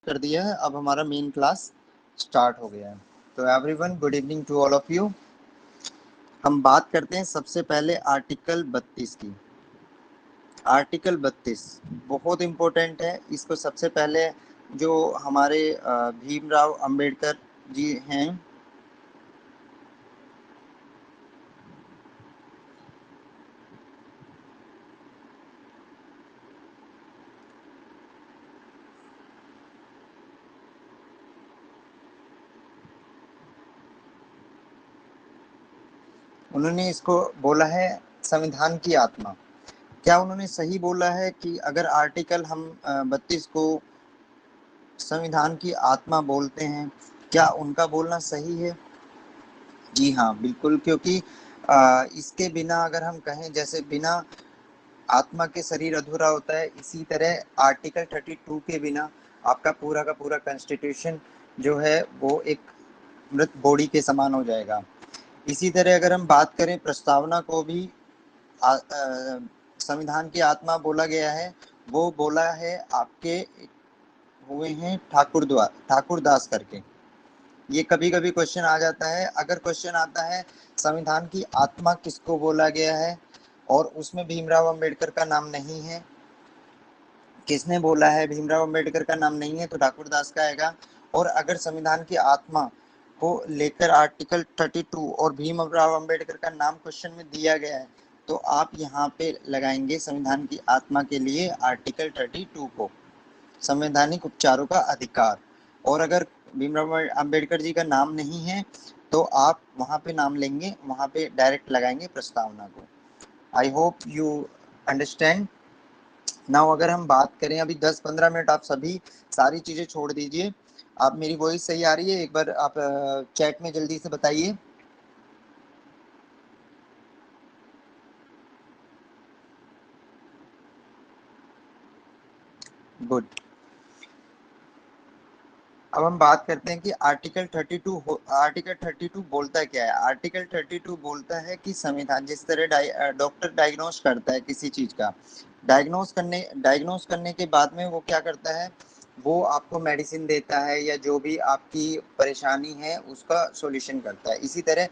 कर दिया है। अब हमारा मेन क्लास स्टार्ट हो गया है। तो everyone, good evening to all of you. हम बात करते हैं सबसे पहले आर्टिकल 32 की। आर्टिकल 32 बहुत इम्पोर्टेंट है। इसको सबसे पहले जो हमारे भीमराव अंबेडकर जी हैं, उन्होंने इसको बोला है संविधान की आत्मा। क्या उन्होंने सही बोला है कि अगर आर्टिकल हम 32 को संविधान की आत्मा बोलते हैं, क्या उनका बोलना सही है? जी हाँ, बिल्कुल। क्योंकि इसके बिना अगर हम कहें, जैसे बिना आत्मा के शरीर अधूरा होता है, इसी तरह आर्टिकल 32 के बिना आपका पूरा का पूरा कॉन्स्टिट्यूशन जो है वो एक मृत बॉडी के समान हो जाएगा। इसी तरह अगर हम बात करें, प्रस्तावना को भी संविधान की आत्मा बोला गया है। वो बोला है आपके हुए हैं ठाकुर दास करके। ये कभी कभी क्वेश्चन आ जाता है। अगर क्वेश्चन आता है संविधान की आत्मा किसको बोला गया है और उसमें भीमराव अंबेडकर का नाम नहीं है, किसने बोला है भीमराव अंबेडकर का नाम नहीं है, तो ठाकुर दास का आएगा। और अगर संविधान की आत्मा को लेकर आर्टिकल 32 और भीमराव अंबेडकर का नाम क्वेश्चन में दिया गया है, तो आप यहाँ पे लगाएंगे संविधान की आत्मा के लिए आर्टिकल 32 को, संवैधानिक उपचारों का अधिकार। और अगर भीमराव अंबेडकर जी का नाम नहीं है तो आप वहां पे नाम लेंगे, वहां पे डायरेक्ट लगाएंगे प्रस्तावना को। I hope you understand now. अगर हम बात करें, अभी 10-15 मिनट आप सभी सारी चीजें छोड़ दीजिए। आप, मेरी वॉइस सही आ रही है? एक बार आप चैट में जल्दी से बताइए। गुड। अब हम बात करते हैं कि आर्टिकल 32 बोलता क्या है। आर्टिकल 32 बोलता है कि संविधान, जिस तरह डॉक्टर डायग्नोस करता है किसी चीज का, डायग्नोस करने के बाद में वो क्या करता है, वो आपको मेडिसिन देता है या जो भी आपकी परेशानी है उसका सॉल्यूशन करता है। इसी तरह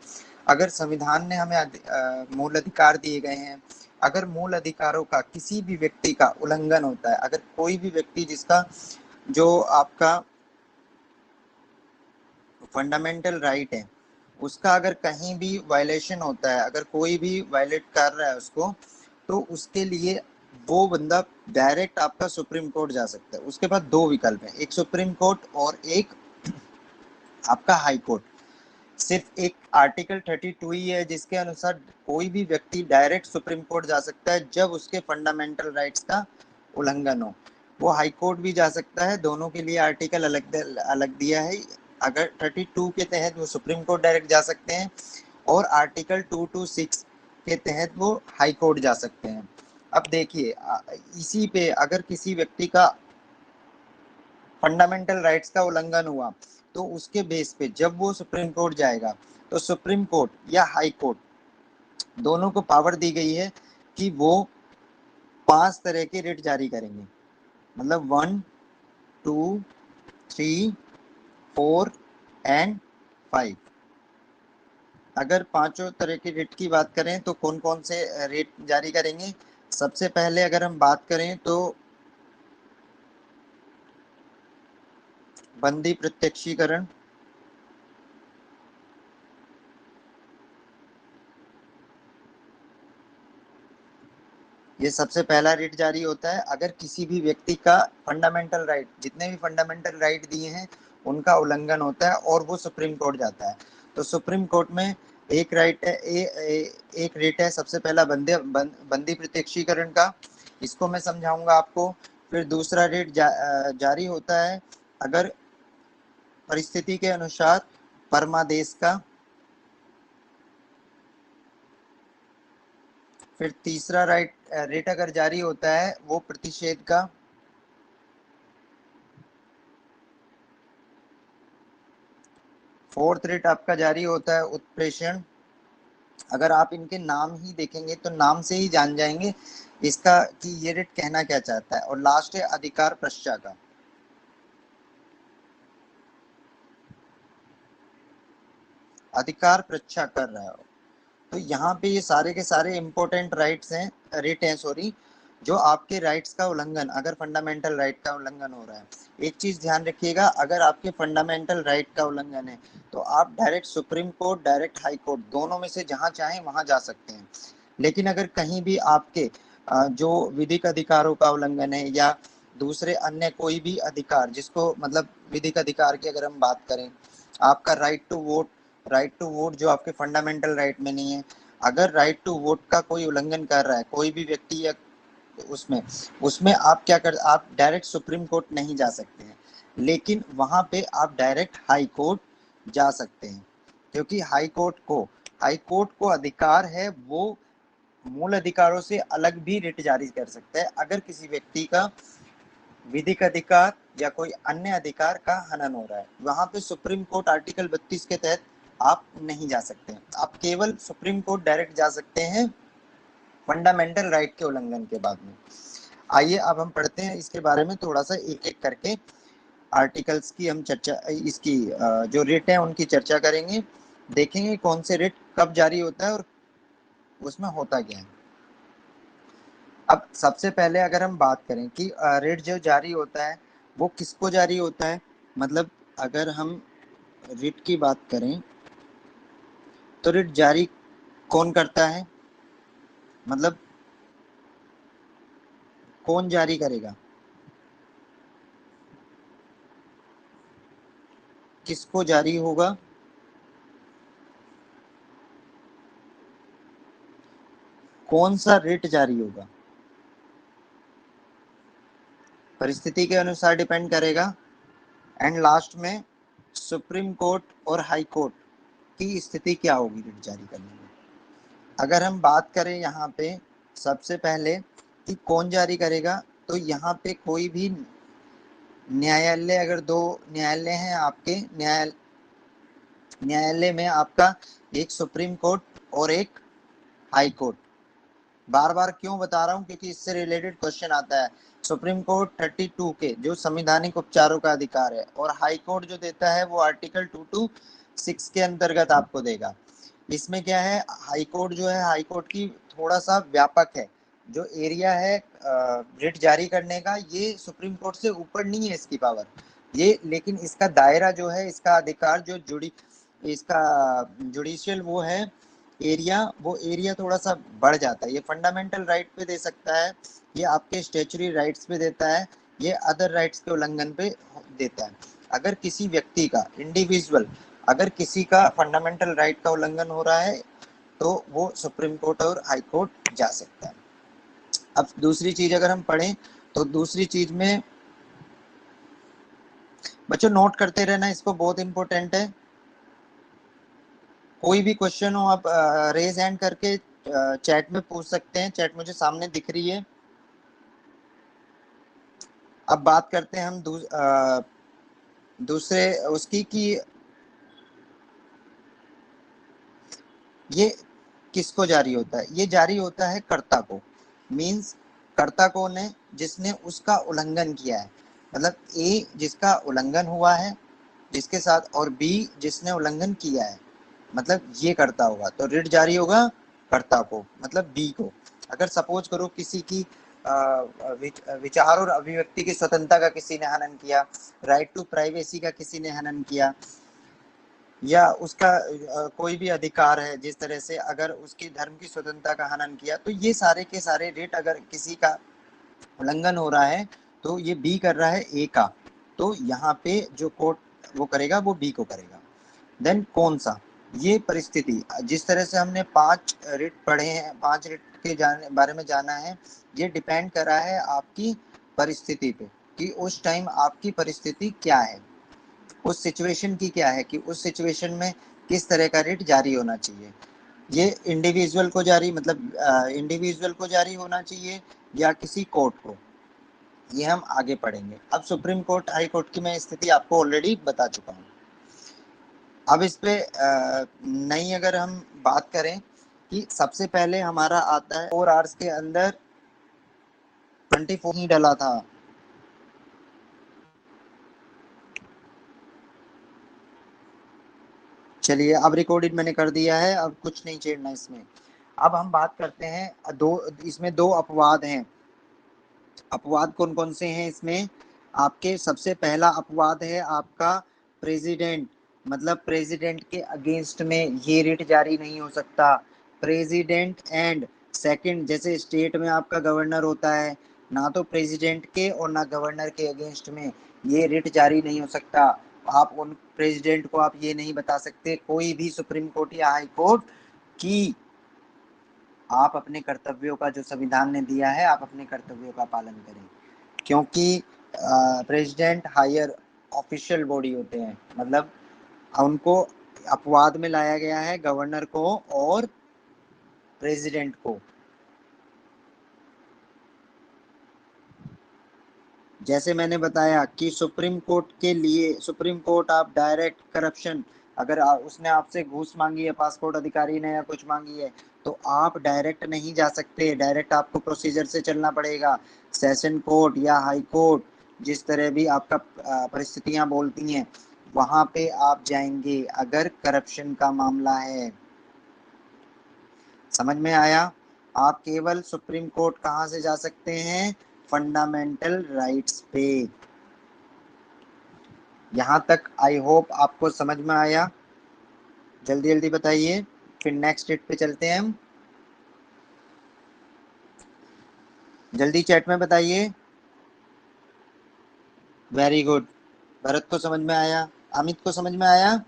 अगर संविधान ने हमें मूल अधिकार दिए गए हैं, अगर मूल अधिकारों का किसी भी व्यक्ति का उल्लंघन होता है, अगर कोई भी व्यक्ति जिसका जो आपका फंडामेंटल राइट है उसका अगर कहीं भी वायलेशन होता है, अगर कोई भी वायलेट कर रहा है उसको, तो उसके लिए वो बंदा डायरेक्ट आपका सुप्रीम कोर्ट जा सकता है। उसके बाद दो विकल्प है, एक सुप्रीम कोर्ट और एक आपका हाई कोर्ट। सिर्फ एक आर्टिकल 32 ही है जिसके अनुसार कोई भी व्यक्ति डायरेक्ट सुप्रीम कोर्ट जा सकता है जब उसके फंडामेंटल राइट्स का उल्लंघन हो। वो हाई कोर्ट भी जा सकता है, दोनों के लिए आर्टिकल अलग अलग दिया है। अगर 32 के तहत वो सुप्रीम कोर्ट डायरेक्ट जा सकते हैं और आर्टिकल 226 के तहत वो हाई कोर्ट जा सकते हैं। अब देखिए, इसी पे अगर किसी व्यक्ति का फंडामेंटल राइट्स का उल्लंघन हुआ तो उसके बेस पे जब वो सुप्रीम कोर्ट जाएगा, तो सुप्रीम कोर्ट या हाई कोर्ट दोनों को पावर दी गई है कि वो 5 तरह के रिट जारी करेंगे। मतलब 1, 2, 3, 4 एंड 5। अगर पांचों तरह की रिट की बात करें तो कौन कौन से रिट जारी करेंगे? सबसे पहले अगर हम बात करें तो बंदी प्रत्यक्षीकरण, ये सबसे पहला रिट जारी होता है अगर किसी भी व्यक्ति का फंडामेंटल राइट, जितने भी फंडामेंटल राइट दिए हैं उनका उल्लंघन होता है और वो सुप्रीम कोर्ट जाता है। तो सुप्रीम कोर्ट में एक राइट है, एक रिट है सबसे पहला बंदी प्रत्यक्षीकरण का। इसको मैं समझाऊंगा आपको। फिर दूसरा रिट जारी होता है अगर परिस्थिति के अनुसार परमादेश का। फिर तीसरा रिट अगर जारी होता है वो प्रतिषेध का। फोर्थ रिट आपका जारी होता है उत्प्रेषण। अगर आप इनके नाम ही देखेंगे तो नाम से ही जान जाएंगे इसका कि ये रिट कहना क्या चाहता है। और लास्ट है अधिकार प्रश्चा का। अधिकार परीक्षा कर रहा हो। तो यहाँ पे ये सारे के सारे इंपॉर्टेंट राइट्स हैं, रिट हैं सॉरी, जो आपके राइट्स का उल्लंघन, अगर फंडामेंटल राइट का उल्लंघन हो रहा है। एक चीज ध्यान रखिएगा, अगर आपके फंडामेंटल राइट का उल्लंघन है तो आप direct supreme court, direct high court, दोनों में से जहां चाहें वहां जा सकते हैं। लेकिन अगर कहीं भी आपके जो विधिक अधिकारों का उल्लंघन है या दूसरे अन्य कोई भी अधिकार, जिसको मतलब विधिक अधिकार की अगर हम बात करें, आपका राइट टू वोट जो आपके फंडामेंटल राइट में नहीं है, अगर राइट टू वोट का कोई उल्लंघन कर रहा है कोई भी व्यक्ति या उसमें उसमें आप क्या कर, आप डायरेक्ट सुप्रीम कोर्ट नहीं जा सकते हैं, लेकिन वहां पे आप डायरेक्ट हाई कोर्ट जा सकते हैं। क्योंकि हाई कोर्ट को अधिकार है, वो मूल अधिकारों से अलग भी रिट जारी कर सकता है अगर किसी व्यक्ति का विधिक अधिकार या कोई अन्य अधिकार का हनन हो रहा है। वहां पे सुप्रीम कोर्ट आर्टिकल 32 के तहत आप नहीं जा सकते, आप केवल सुप्रीम कोर्ट डायरेक्ट जा सकते हैं फंडामेंटल राइट के उल्लंघन के बाद में। आइए अब हम पढ़ते हैं इसके बारे में थोड़ा सा एक एक करके, आर्टिकल्स की हम चर्चा, इसकी जो रिट है उनकी चर्चा करेंगे, देखेंगे कौन से रिट कब जारी होता है और उसमें होता क्या है। अब सबसे पहले अगर हम बात करें कि रिट जो जारी होता है वो किसको जारी होता है, मतलब अगर हम रिट की बात करें तो रिट जारी कौन करता है, मतलब कौन जारी करेगा, किसको जारी होगा, कौन सा रिट जारी होगा, परिस्थिति के अनुसार डिपेंड करेगा। एंड लास्ट में सुप्रीम कोर्ट और हाई कोर्ट की स्थिति क्या होगी रिट जारी करने में। अगर हम बात करें यहाँ पे सबसे पहले कि कौन जारी करेगा, तो यहाँ पे कोई भी न्यायालय, अगर दो न्यायालय हैं आपके, न्यायालय में आपका एक सुप्रीम कोर्ट और एक हाई कोर्ट। बार बार क्यों बता रहा हूँ, क्योंकि इससे रिलेटेड क्वेश्चन आता है। सुप्रीम कोर्ट 32 के जो संवैधानिक उपचारों का अधिकार है, और हाई कोर्ट जो देता है वो आर्टिकल 226 के अंतर्गत आपको देगा। इसमें क्या है, हाई कोर्ट जो है, हाई कोर्ट की थोड़ा सा व्यापक है, जो एरिया है रिट जारी करने का, ये सुप्रीम कोर्ट से ऊपर नहीं है इसकी पावर ये, लेकिन इसका दायरा जो है, इसका अधिकार जो इसका जुडिशियल वो है एरिया, वो एरिया थोड़ा सा बढ़ जाता है। ये फंडामेंटल राइट पे दे सकता है, ये आपके स्टेचुरी राइट्स पे देता है, ये अदर राइट्स के उल्लंघन पे देता है। अगर किसी व्यक्ति का इंडिविजुअल, अगर किसी का फंडामेंटल राइट का उल्लंघन हो रहा है तो वो सुप्रीम कोर्ट और हाई कोर्ट जा सकता है। अब दूसरी चीज अगर हम पढ़ें तो दूसरी चीज में बच्चों नोट करते रहना, इसको बहुत इंपॉर्टेंट है। कोई भी क्वेश्चन हो आप रेज हैंड करके चैट में पूछ सकते हैं, चैट मुझे सामने दिख रही है। अब बात करते हैं हम दूसरे उसकी कि ये किसको जारी होता है, ये जारी होता है कर्ता को। मींस कर्ता कौन है, जिसने उसका उल्लंघन किया है, मतलब ए जिसका उल्लंघन हुआ है जिसके साथ, और बी जिसने उल्लंघन किया है, मतलब ये कर्ता होगा। तो रिट जारी होगा कर्ता को, मतलब बी को। अगर सपोज करो किसी की विचार और अभिव्यक्ति की स्वतंत्रता का किसी ने हनन किया, राइट टू प्राइवेसी का किसी ने हनन किया, या उसका कोई भी अधिकार है, जिस तरह से अगर उसकी धर्म की स्वतंत्रता का हनन किया, तो ये सारे के सारे रेट अगर किसी का उल्लंघन हो रहा है तो ये बी कर रहा है ए का, तो यहाँ पे जो कोर्ट वो करेगा वो बी को करेगा। देन कौन सा, ये परिस्थिति, जिस तरह से हमने 5 रेट पढ़े हैं, 5 रेट के बारे में जाना है, ये डिपेंड कर रहा है आपकी परिस्थिति पे कि उस टाइम आपकी परिस्थिति क्या है, उस सिचुएशन की क्या है, कि उस सिचुएशन में किस तरह का रेट जारी होना चाहिए। ये इंडिविजुअल को जारी, मतलब इंडिविजुअल को जारी होना चाहिए या किसी कोर्ट को, ये हम आगे पढ़ेंगे। अब सुप्रीम कोर्ट हाई कोर्ट की मैं स्थिति आपको ऑलरेडी बता चुका हूँ। अब इस पे नई अगर हम बात करें कि सबसे पहले हमारा आता है 4 आवर्स के अंदर 24 ही डला था। चलिए, अब रिकॉर्डेड मैंने कर दिया है, अब कुछ नहीं छेड़ना इसमें। अब हम बात करते हैं इसमें दो अपवाद हैं। अपवाद कौन कौन से हैं इसमें? आपके सबसे पहला अपवाद है आपका प्रेसिडेंट, मतलब प्रेसिडेंट के अगेंस्ट में ये रिट जारी नहीं हो सकता। प्रेसिडेंट एंड सेकंड, जैसे स्टेट में आपका गवर्नर होता है, ना तो प्रेसिडेंट के और ना गवर्नर के अगेंस्ट में ये रिट जारी नहीं हो सकता। आप उन प्रेसिडेंट को आप ये नहीं बता सकते कोई भी सुप्रीम कोर्ट या हाई कोर्ट की आप अपने कर्तव्यों का, जो संविधान ने दिया है, आप अपने कर्तव्यों का पालन करें, क्योंकि प्रेसिडेंट हायर ऑफिशियल बॉडी होते हैं, मतलब उनको अपवाद में लाया गया है गवर्नर को और प्रेसिडेंट को। जैसे मैंने बताया कि सुप्रीम कोर्ट के लिए, सुप्रीम कोर्ट आप डायरेक्ट करप्शन, अगर उसने आपसे घूस मांगी है, पासपोर्ट अधिकारी ने या कुछ मांगी है, तो आप डायरेक्ट नहीं जा सकते, डायरेक्ट आपको प्रोसीजर से चलना पड़ेगा। सेशन कोर्ट या हाई कोर्ट, जिस तरह भी आपका परिस्थितियां बोलती हैं, वहां पे आप जाएंगे अगर करप्शन का मामला है। समझ में आया? आप केवल सुप्रीम कोर्ट कहां से जा सकते हैं? फंडामेंटल राइट्स पे। यहाँ तक आई होप आपको समझ में आया। जल्दी जल्दी बताइए, फिर नेक्स्ट डेट पे चलते हैं हम। जल्दी चैट में बताइए। Very good. भरत को समझ में आया, अमित को समझ में आया।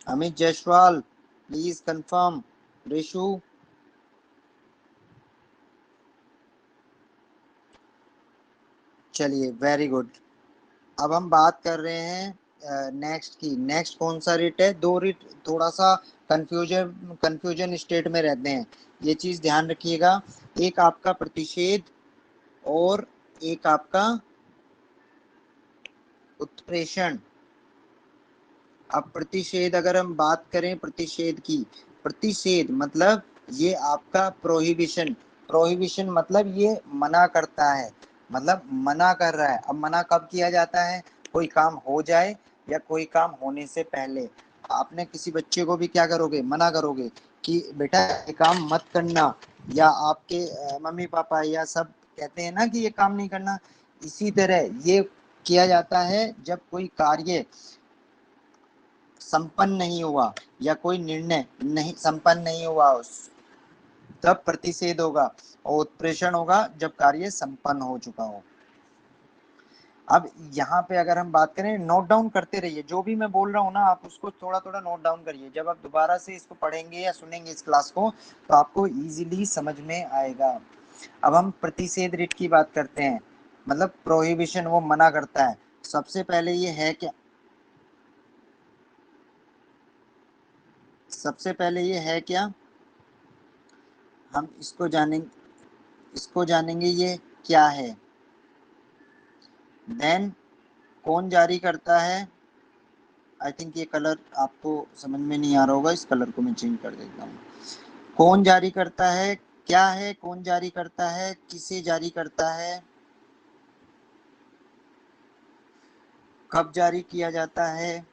Amit Jaiswal please confirm. रिशु, चलिए वेरी गुड। अब हम बात कर रहे हैं नेक्स्ट की। नेक्स्ट कौन सा रिट है? दो रिट थोड़ा सा कंफ्यूजन स्टेट में रहते हैं, ये चीज ध्यान रखिएगा। एक आपका प्रतिषेध और एक आपका उत्प्रेषण। अब प्रतिषेध, अगर हम बात करें प्रतिषेध की, प्रतिषेध मतलब ये आपका प्रोहिबिशन। प्रोहिबिशन मतलब ये मना करता है, मतलब मना कर रहा है। अब मना कब किया जाता है? कोई काम हो जाए या कोई काम होने से पहले। आपने किसी बच्चे को भी क्या करोगे? मना करोगे कि बेटा ये काम मत करना, या आपके मम्मी पापा या सब कहते हैं ना कि ये काम नहीं करना। इसी तरह ये किया जाता है जब कोई कार्य संपन्न नहीं हुआ या कोई निर्णय नहीं संपन्न नहीं हुआ, तब प्रतिषेध होगा, और उत्प्रेषण होगा जब कार्य संपन्न हो चुका हो। अब यहाँ पे अगर हम बात करें, नोट डाउन करते रहिए, जो भी मैं बोल रहा हूँ ना आप उसको थोड़ा थोड़ा नोट डाउन करिए। जब आप दोबारा से इसको पढ़ेंगे या सुनेंगे इस क्लास को, तो आपको इजीली समझ में आएगा। अब हम प्रतिषेध रिट की बात करते हैं, मतलब प्रोहिबिशन, वो मना करता है। सबसे पहले ये है क्या, सबसे पहले ये है क्या, हम इसको जानेंगे ये क्या है। देन कौन जारी करता है? आई थिंक ये कलर आपको समझ में नहीं आ रहा होगा, इस कलर को मैं चेंज कर देता हूँ। कौन जारी करता है, क्या है, कौन जारी करता है, किसे जारी करता है, कब जारी किया जाता है,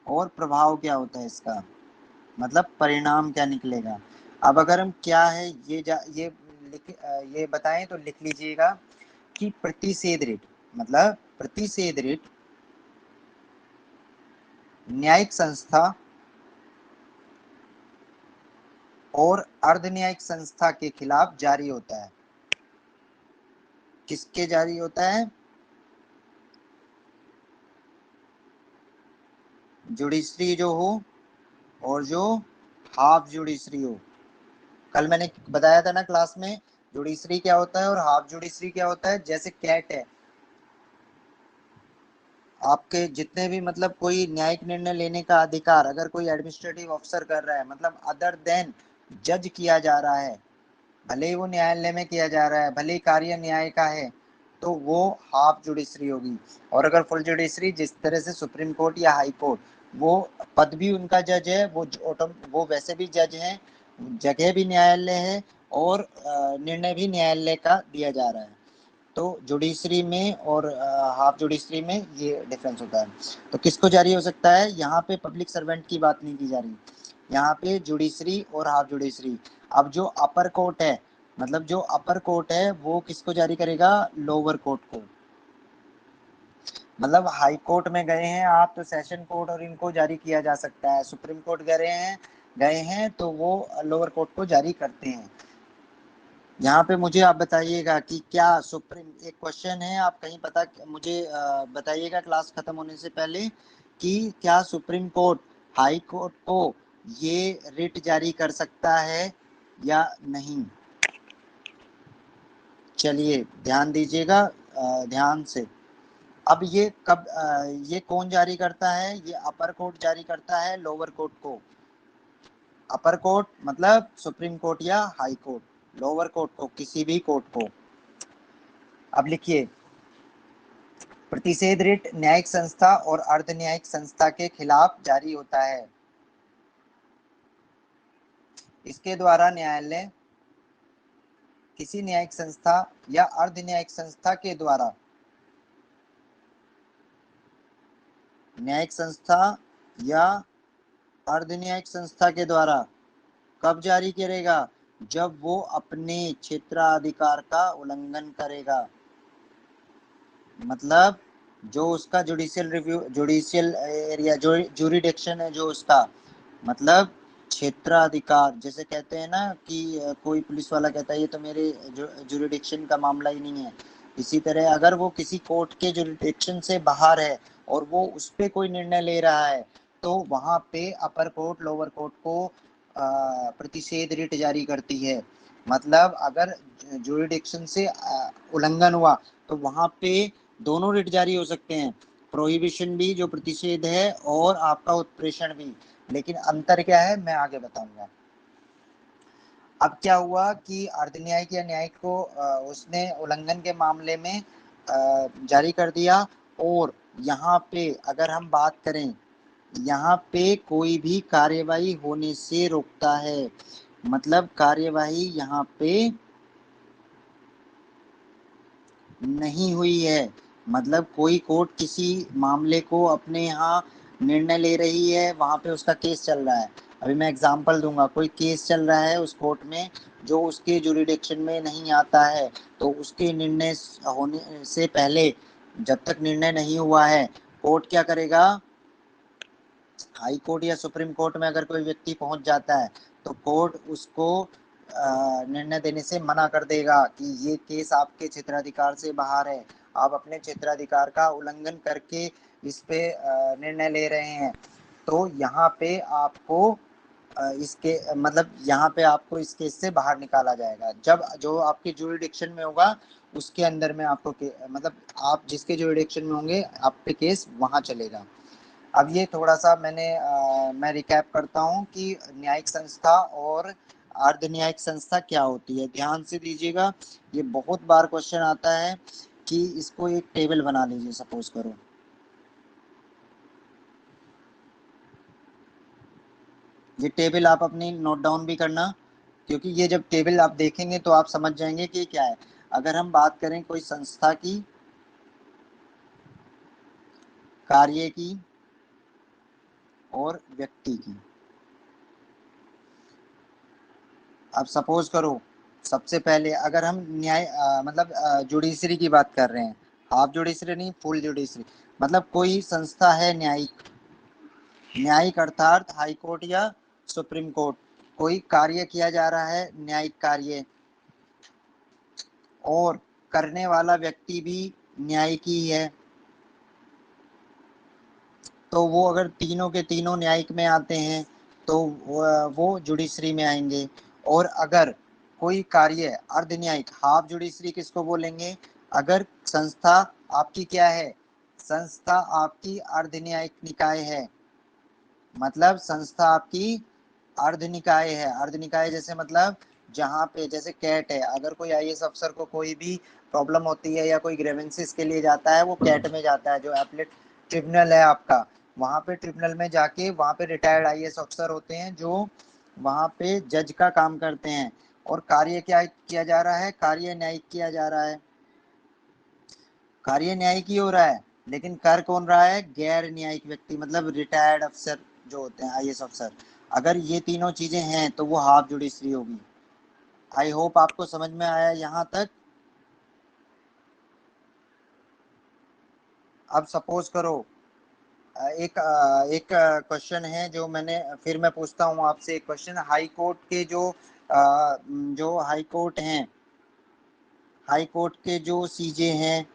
और प्रभाव क्या होता है इसका, मतलब परिणाम क्या निकलेगा। अब अगर हम क्या है ये बताएं तो लिख लीजिएगा कि प्रतिषेध रिट, मतलब प्रतिषेध रिट न्यायिक संस्था और अर्ध न्यायिक संस्था के खिलाफ जारी होता है। किसके जारी होता है? जुडिशरी जो हो और जो हाफ जुडिशरी हो। कल मैंने बताया था ना क्लास में, जुडिशरी क्या होता है और हाफ जुडिशरी क्या होता है। जैसे कैट है, आपके जितने भी, मतलब कोई न्यायिक निर्णय लेने का अधिकार अगर कोई एडमिनिस्ट्रेटिव ऑफिसर कर रहा है, मतलब अदर देन जज किया जा रहा है, भले ही वो न्यायालय में किया जा रहा है, भले ही कार्य न्याय का है, तो वो हाफ जुडिशरी होगी। और अगर फुल जुडिशरी, जिस तरह से सुप्रीम कोर्ट या हाई कोर्ट, वो पद भी उनका जज है, वो वैसे भी जज हैं, जगह भी न्यायालय है, और निर्णय भी न्यायालय का दिया जा रहा है। तो जुडिशरी में और हाफ जुडिशरी में ये डिफरेंस होता है। तो किसको जारी हो सकता है, यहाँ पे पब्लिक सर्वेंट की बात नहीं की जा रही, यहाँ पे जुडिशरी और हाफ जुडिशरी। अब जो अपर कोर्ट है, मतलब जो अपर कोर्ट है वो किसको जारी करेगा, लोअर कोर्ट को। मतलब हाई कोर्ट में गए हैं आप तो सेशन कोर्ट और इनको जारी किया जा सकता है, सुप्रीम कोर्ट गए हैं तो वो लोअर कोर्ट को जारी करते हैं। यहाँ पे मुझे आप बताइएगा कि क्या सुप्रीम, एक क्वेश्चन है, आप कहीं पता मुझे बताइएगा क्लास खत्म होने से पहले कि क्या सुप्रीम कोर्ट हाई कोर्ट को ये रिट जारी कर सकता है या नहीं। चलिए ध्यान दीजिएगा ध्यान से। अब ये कब ये कौन जारी करता है, ये अपर कोर्ट जारी करता है लोअर कोर्ट को। अपर कोर्ट मतलब सुप्रीम कोर्ट या हाई कोर्ट, लोअर कोर्ट को किसी भी कोर्ट को। अब लिखिए, प्रतिषेध रिट न्यायिक संस्था और अर्ध न्यायिक संस्था के खिलाफ जारी होता है। इसके द्वारा न्यायालय किसी न्यायिक संस्था या अर्ध न्यायिक संस्था के द्वारा, न्यायिक संस्था या अर्ध न्यायिक संस्था के द्वारा कब जारी करेगा, जब वो अपने क्षेत्राधिकार का उल्लंघन करेगा। मतलब जो उसका जुडिशियल रिव्यू, जुडिशियल एरिया, जो जुरिडिक्शन है जो उसका, मतलब क्षेत्राधिकार, जैसे कहते हैं ना कि कोई पुलिस वाला कहता है ये तो मेरे जुरिडिक्शन का मामला ही नहीं है। इसी तरह अगर वो किसी कोर्ट के जुरिडिक्शन से बाहर है और वो उस पर कोई निर्णय ले रहा है तो वहां पे अपर कोर्ट लोअर कोर्ट को प्रतिषेध रिट जारी करती है। मतलब अगर जुरिडिक्शन से उल्लंघन हुआ तो वहां पे दोनों रिट जारी हो सकते हैं, प्रोहिबिशन भी जो प्रतिषेध है और आपका उत्प्रेषण भी। लेकिन अंतर क्या है मैं आगे बताऊंगा। अब क्या हुआ कि अर्ध न्यायिक या न्यायिक को उसने उल्लंघन के मामले में जारी कर दिया। और यहाँ पे अगर हम बात करें, यहाँ पे कोई भी कार्यवाही होने से रोकता है। मतलब कार्यवाही यहाँ पे नहीं हुई है, मतलब कोई कोर्ट किसी मामले को अपने यहाँ निर्णय ले रही है, वहां पे उसका केस चल रहा है। अभी मैं एग्जांपल दूंगा, कोई केस चल रहा है उस कोर्ट में जो उसके जुरिडिक्शन में नहीं आता है, तो उसके निर्णय होने से पहले जब तक निर्णय नहीं हुआ है कोर्ट क्या करेगा, हाई कोर्ट या सुप्रीम कोर्ट में अगर कोई व्यक्ति पहुंच जाता है तो कोर्ट उसको निर्णय देने से मना कर देगा कि ये केस आपके क्षेत्राधिकार से बाहर है, आप अपने क्षेत्राधिकार का उल्लंघन करके इस पे निर्णय ले रहे हैं। तो यहाँ पे आपको इसके मतलब यहाँ पे आपको इस केस से बाहर निकाला जाएगा। जब जो आपके जुरिडिक्शन में होगा उसके अंदर में आपको मतलब आप जिसके जुरिडिक्शन में होंगे आप पे केस वहां चलेगा। अब ये थोड़ा सा मैं रिकैप करता हूँ कि न्यायिक संस्था और अर्ध न्यायिक संस्था क्या होती है, ध्यान से दीजिएगा। ये बहुत बार क्वेश्चन आता है कि इसको एक टेबल बना लीजिए, सपोज करो ये टेबल आप अपनी नोट डाउन भी करना, क्योंकि ये जब टेबल आप देखेंगे तो आप समझ जाएंगे कि क्या है। अगर हम बात करें कोई संस्था की, कार्य की और व्यक्ति की, अब सपोज करो सबसे पहले अगर हम न्याय मतलब जुडिशरी की बात कर रहे हैं, हाफ जुडिशरी नहीं फुल जुडिशरी, मतलब कोई संस्था है न्यायिक, न्यायिक अर्थात हाई कोर्ट या सुप्रीम कोर्ट, कोई कार्य किया जा रहा है न्यायिक कार्य और करने वाला व्यक्ति भी न्यायिक ही है, तो वो अगर तीनों के तीनों न्यायिक में आते हैं तो वो जुडिशरी में आएंगे। और अगर कोई कार्य अर्ध न्यायिक, हाफ जुडिशरी किसको बोलेंगे, अगर संस्था आपकी क्या है, संस्था आपकी अर्ध न्यायिक निकाय है, मतलब संस्था आपकी अर्ध निकाय है। अर्ध निकाय जैसे मतलब जहाँ पे जैसे कैट है, अगर कोई आईएएस अफसर को कोई भी प्रॉब्लम होती है या कोई ग्रेवेंसेस के लिए जाता है वो कैट में जाता है, जो एपलेट ट्रिब्यूनल है आपका, वहाँ पे ट्रिब्यूनल में जाके वहाँ पे रिटायर्ड आईएएस अफसर होते हैं जो वहाँ पे जज का काम करते हैं। और कार्य क्या किया जा रहा है, कार्य न्यायिक किया जा रहा है। कार्य न्यायिक ही हो रहा है, लेकिन कर कौन रहा है? गैर न्यायिक व्यक्ति, मतलब रिटायर्ड अफसर जो होते हैं, आईएएस अफसर। अगर ये तीनों चीजें हैं तो वो हाफ जुडिशरी होगी। आई होप आपको समझ में आया यहाँ तक। अब सपोज करो एक एक क्वेश्चन है जो मैंने, फिर मैं पूछता हूँ आपसे एक क्वेश्चन। हाई कोर्ट के जो हाई कोर्ट हैं, हाई कोर्ट के जो सीजे हैं,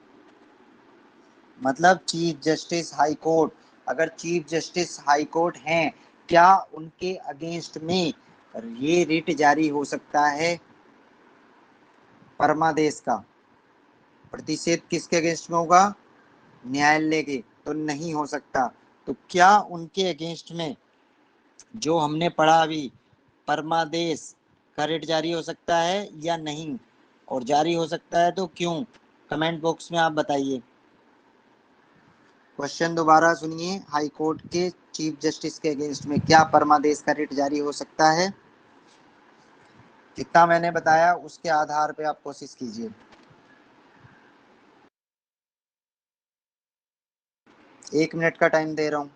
मतलब चीफ जस्टिस हाई कोर्ट, अगर चीफ जस्टिस हाई कोर्ट हैं, क्या उनके अगेंस्ट में ये रिट जारी हो सकता है परमादेश का? प्रतिषेध किसके अगेंस्ट में होगा? न्यायालय के। तो नहीं हो सकता। तो क्या उनके अगेंस्ट में जो हमने पढ़ा अभी, परमादेश का रिट जारी हो सकता है या नहीं? और जारी हो सकता है तो क्यों? कमेंट बॉक्स में आप बताइए। क्वेश्चन दोबारा सुनिए। हाई कोर्ट के चीफ जस्टिस के अगेंस्ट में क्या परमादेश का रिट जारी हो सकता है? जितना मैंने बताया उसके आधार पे आप कोशिश कीजिए। 1 मिनट का टाइम दे रहा हूँ।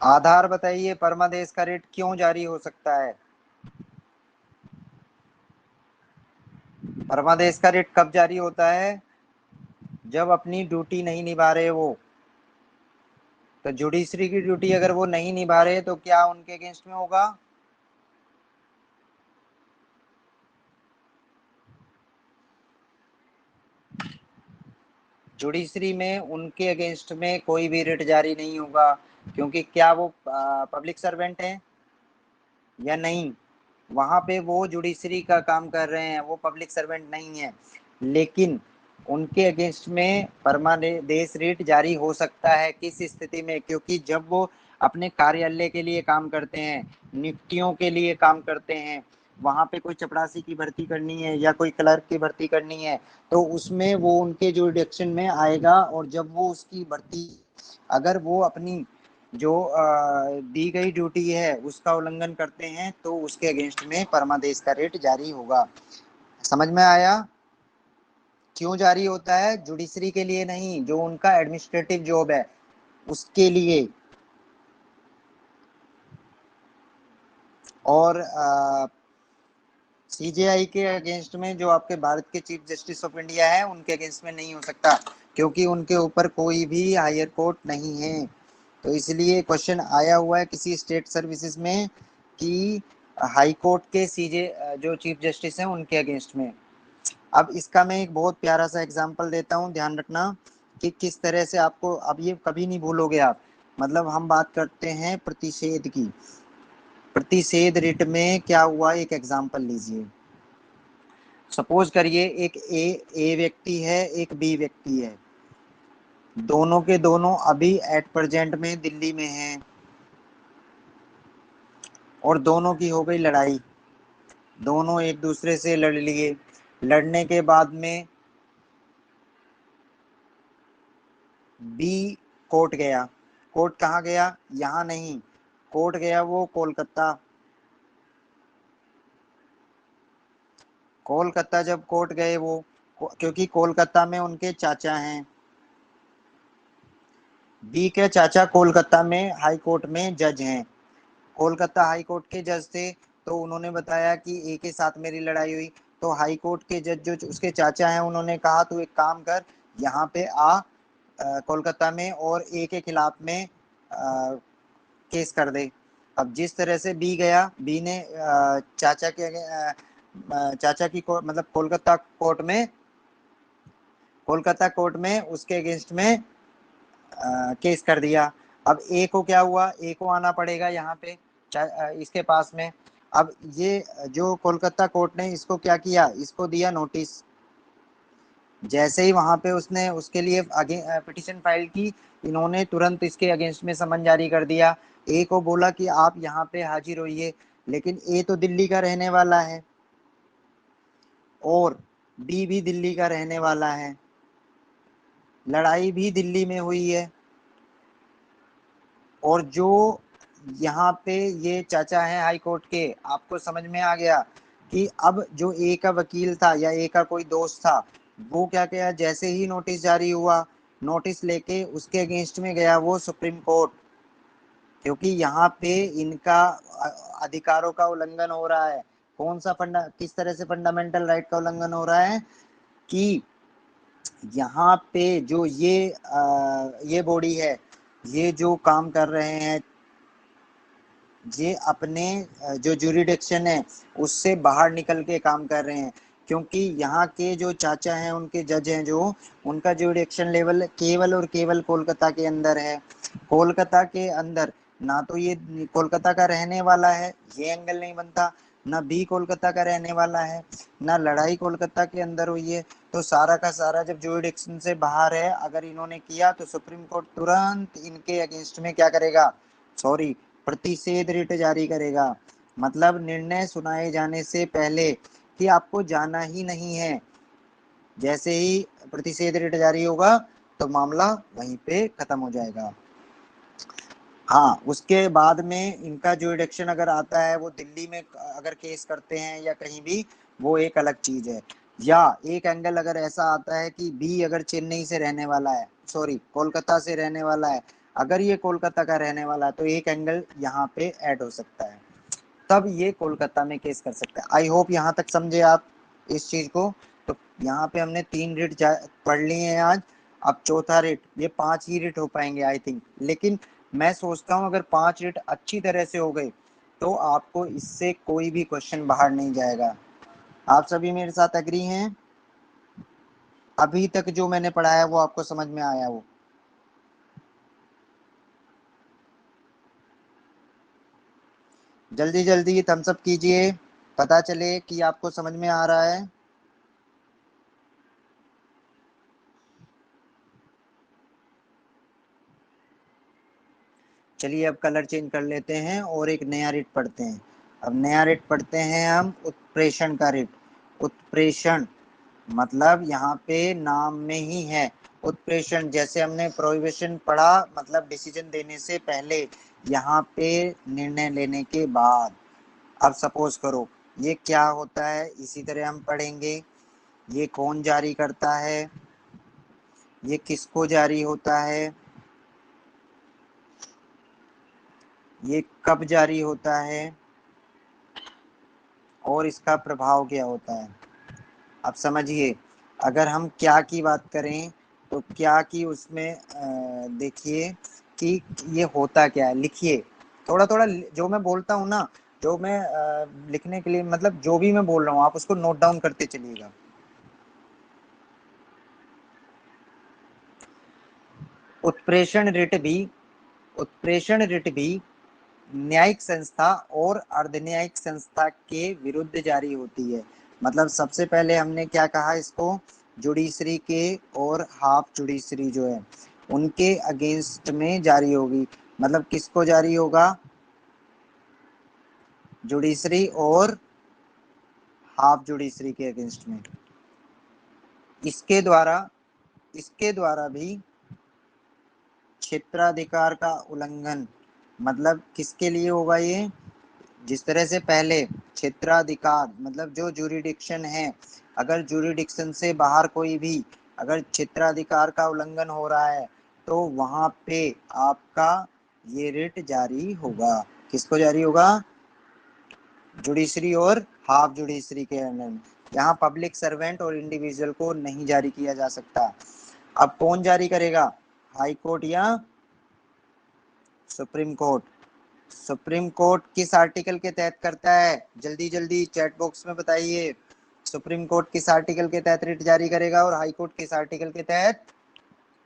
आधार बताइए, परमादेश का रिट क्यों जारी हो सकता है? परमादेश का रिट कब जारी होता है? जब अपनी ड्यूटी नहीं निभा रहे वो। तो जुडिशरी की ड्यूटी अगर वो नहीं निभा रहे तो क्या उनके अगेंस्ट में होगा? जुडिशरी में उनके अगेंस्ट में कोई भी रिट जारी नहीं होगा, क्योंकि क्या वो पब्लिक सर्वेंट हैं या नहीं? वहां पे वो जुडिशरी का काम कर रहे हैं, वो पब्लिक सर्वेंट नहीं है। लेकिन उनके अगेंस्ट में परमादेश रिट जारी हो सकता है। किस स्थिति में? क्योंकि जब वो अपने कार्यालय के लिए काम करते हैं, नियुक्तियों के लिए काम करते हैं, वहां पे कोई चपरासी की भर्ती करनी है या कोई क्लर्क की भर्ती करनी है, तो उसमें वो उनके जुरिडिक्शन में आएगा। और जब वो उसकी भर्ती, अगर वो अपनी जो दी गई ड्यूटी है उसका उल्लंघन करते हैं तो उसके अगेंस्ट में परमादेश का रिट जारी होगा। समझ में आया? क्यों जारी होता है? जुडिशरी के लिए नहीं, जो उनका एडमिनिस्ट्रेटिव जॉब है उसके लिए। और सीजेआई के अगेंस्ट में, जो आपके भारत के चीफ जस्टिस ऑफ इंडिया है, उनके अगेंस्ट में नहीं हो सकता, क्योंकि उनके ऊपर कोई भी हायर कोर्ट नहीं है। तो इसलिए क्वेश्चन आया हुआ है किसी स्टेट सर्विसेज में कि हाई कोर्ट के सीजे जो चीफ जस्टिस हैं उनके अगेंस्ट में। अब इसका मैं एक बहुत प्यारा सा एग्जांपल देता हूँ, ध्यान रखना कि किस तरह से आपको, अब ये कभी नहीं भूलोगे आप। मतलब हम बात करते हैं प्रतिषेध की। प्रतिषेध रिट में क्या हुआ, एक एग्जांपल लीजिए। सपोज करिए एक ए व्यक्ति है, एक बी व्यक्ति है। दोनों के दोनों अभी एट प्रेजेंट में दिल्ली में हैं और दोनों की हो गई लड़ाई। दोनों एक दूसरे से लड़ लिए। लड़ने के बाद में बी कोर्ट गया। कोर्ट कहाँ गया? यहाँ नहीं, कोर्ट गया वो कोलकाता। कोलकाता जब कोर्ट गए वो, क्योंकि कोलकाता में उनके चाचा हैं। बी के चाचा कोलकाता में हाई कोर्ट में जज हैं। कोलकाता हाई कोर्ट के जज थे। तो उन्होंने बताया कि ए के साथ मेरी लड़ाई हुई। तो हाई कोर्ट के जज जो उसके चाचा हैं, उन्होंने कहा तू एक काम कर, यहाँ पे आ कोलकाता में, और ए के खिलाफ में केस कर दे। अब जिस तरह से बी गया, बी ने चाचा की मतलब कोलकाता कोर्ट में उसके अगेंस्ट में केस कर दिया। अब ए को क्या हुआ? ए को आना पड़ेगा यहाँ पे इसके पास में। अब ये जो कोलकाता कोर्ट ने इसको क्या किया, इसको दिया नोटिस जैसे ही वहां पे उसने उसके लिए पिटिशन फाइल की, इन्होंने तुरंत इसके अगेंस्ट में समन जारी कर दिया। ए को बोला कि आप यहाँ पे हाजिर होइए, लेकिन ए तो दिल्ली का रहने वाला है और बी भी दिल्ली का रहने वाला है, लड़ाई भी दिल्ली में हुई है। और जो यहाँ पे ये चाचा है हाई कोर्ट के, आपको समझ में आ गया कि अब जो ए का वकील था या ए का कोई दोस्त था, वो क्या किया, जैसे ही नोटिस जारी हुआ, नोटिस लेके उसके अगेंस्ट में गया वो सुप्रीम कोर्ट, क्योंकि यहाँ पे इनका अधिकारों का उल्लंघन हो रहा है। कौन सा किस तरह से फंडामेंटल राइट का उल्लंघन हो रहा है कि यहाँ पे जो ये बॉडी है, ये जो काम कर रहे हैं, ये अपने जो जुरिडिक्शन है उससे बाहर निकल के काम कर रहे हैं। क्योंकि यहाँ के जो चाचा हैं, उनके जज हैं, जो उनका जुरिडिक्शन लेवल केवल और केवल कोलकाता के अंदर है। कोलकाता के अंदर ना तो ये कोलकाता का रहने वाला है, ये एंगल नहीं बनता, ना बी कोलकाता का रहने वाला है, ना लड़ाई कोलकाता के अंदर हुई है। तो सारा का सारा जब जुरिडिक्शन से बाहर है, अगर इन्होंने किया तो सुप्रीम कोर्ट तुरंत इनके अगेंस्ट में क्या करेगा, सॉरी, प्रतिषेध रिट जारी करेगा। मतलब निर्णय सुनाए जाने से पहले कि आपको जाना ही नहीं है, जैसे ही प्रतिषेध रिट जारी होगा तो मामला वहीं पे खत्म हो जाएगा। हाँ, उसके बाद में इनका जुरिडिक्शन अगर आता है, वो दिल्ली में अगर केस करते हैं या कहीं भी, वो एक अलग चीज है। या एक एंगल अगर ऐसा आता है कि बी अगर चेन्नई से रहने वाला है, सॉरी कोलकाता से रहने वाला है, अगर ये कोलकाता का रहने वाला है, तो एक एंगल यहाँ पे ऐड हो सकता है, तब ये कोलकाता में केस कर सकता है। आई होप यहाँ तक समझे आप इस चीज को। तो यहाँ पे हमने 3 रिट पढ़ लिए हैं आज। अब चौथा रिट, ये 5 ही रिट हो पाएंगे आई थिंक, लेकिन मैं सोचता हूँ अगर 5 रिट अच्छी तरह से हो गए तो आपको इससे कोई भी क्वेश्चन बाहर नहीं जाएगा। आप सभी मेरे साथ एग्री हैं? अभी तक जो मैंने पढ़ा है वो आपको समझ में आया? वो जल्दी जल्दी थम्स अप कीजिए, पता चले कि आपको समझ में आ रहा है। चलिए अब कलर चेंज कर लेते हैं और एक नया रिट पढ़ते हैं। अब नया रिट पढ़ते हैं हम उत्प्रेषण का रिट। उत्प्रेषण मतलब यहाँ पे नाम में ही है उत्प्रेषण। जैसे हमने प्रोहिबिशन पढ़ा, मतलब डिसीजन देने से पहले, यहाँ पे निर्णय लेने के बाद। अब सपोज करो ये क्या होता है, इसी तरह हम पढ़ेंगे। ये कौन जारी करता है, ये किसको जारी होता है, ये कब जारी होता है, और इसका प्रभाव क्या होता है। अब समझिए, अगर हम क्या की बात करें तो क्या की उसमें देखिए कि ये होता क्या है, लिखिए थोड़ा थोड़ा। जो मैं बोलता हूँ ना, जो मैं लिखने के लिए, मतलब जो भी मैं बोल रहा हूँ आप उसको नोट डाउन करते चलिएगा। उत्प्रेषण रिट भी उत्प्रेषण रिट भी न्यायिक संस्था और अर्धन्यायिक संस्था के विरुद्ध जारी होती है। मतलब सबसे पहले हमने क्या कहा इसको, जुडिशरी के और हाफ जुडिशरी जो है उनके अगेंस्ट में जारी होगी। मतलब किसको जारी होगा, जुडिशरी और हाफ जुडिशरी के अगेंस्ट में। इसके द्वारा इसके द्वारा भी क्षेत्राधिकार का उल्लंघन, मतलब किसके लिए होगा ये, जिस तरह से पहले क्षेत्राधिकार मतलब जो जुरिडिक्शन है, अगर जुरिडिक्शन से बाहर कोई भी अगर क्षेत्राधिकार का उल्लंघन हो रहा है तो वहां पे आपका ये रिट जारी होगा। किसको जारी होगा, जुडिशरी और हाफ जुडिशरी के अंदर। यहाँ पब्लिक सर्वेंट और इंडिविजुअल को नहीं जारी किया जा सकता। अब कौन जारी करेगा, हाई कोर्ट या सुप्रीम कोर्ट। सुप्रीम कोर्ट किस आर्टिकल के तहत करता है, जल्दी जल्दी चैट बॉक्स में बताइए। सुप्रीम कोर्ट किस आर्टिकल के तहत रिट जारी करेगा और हाई कोर्ट किस आर्टिकल के तहत,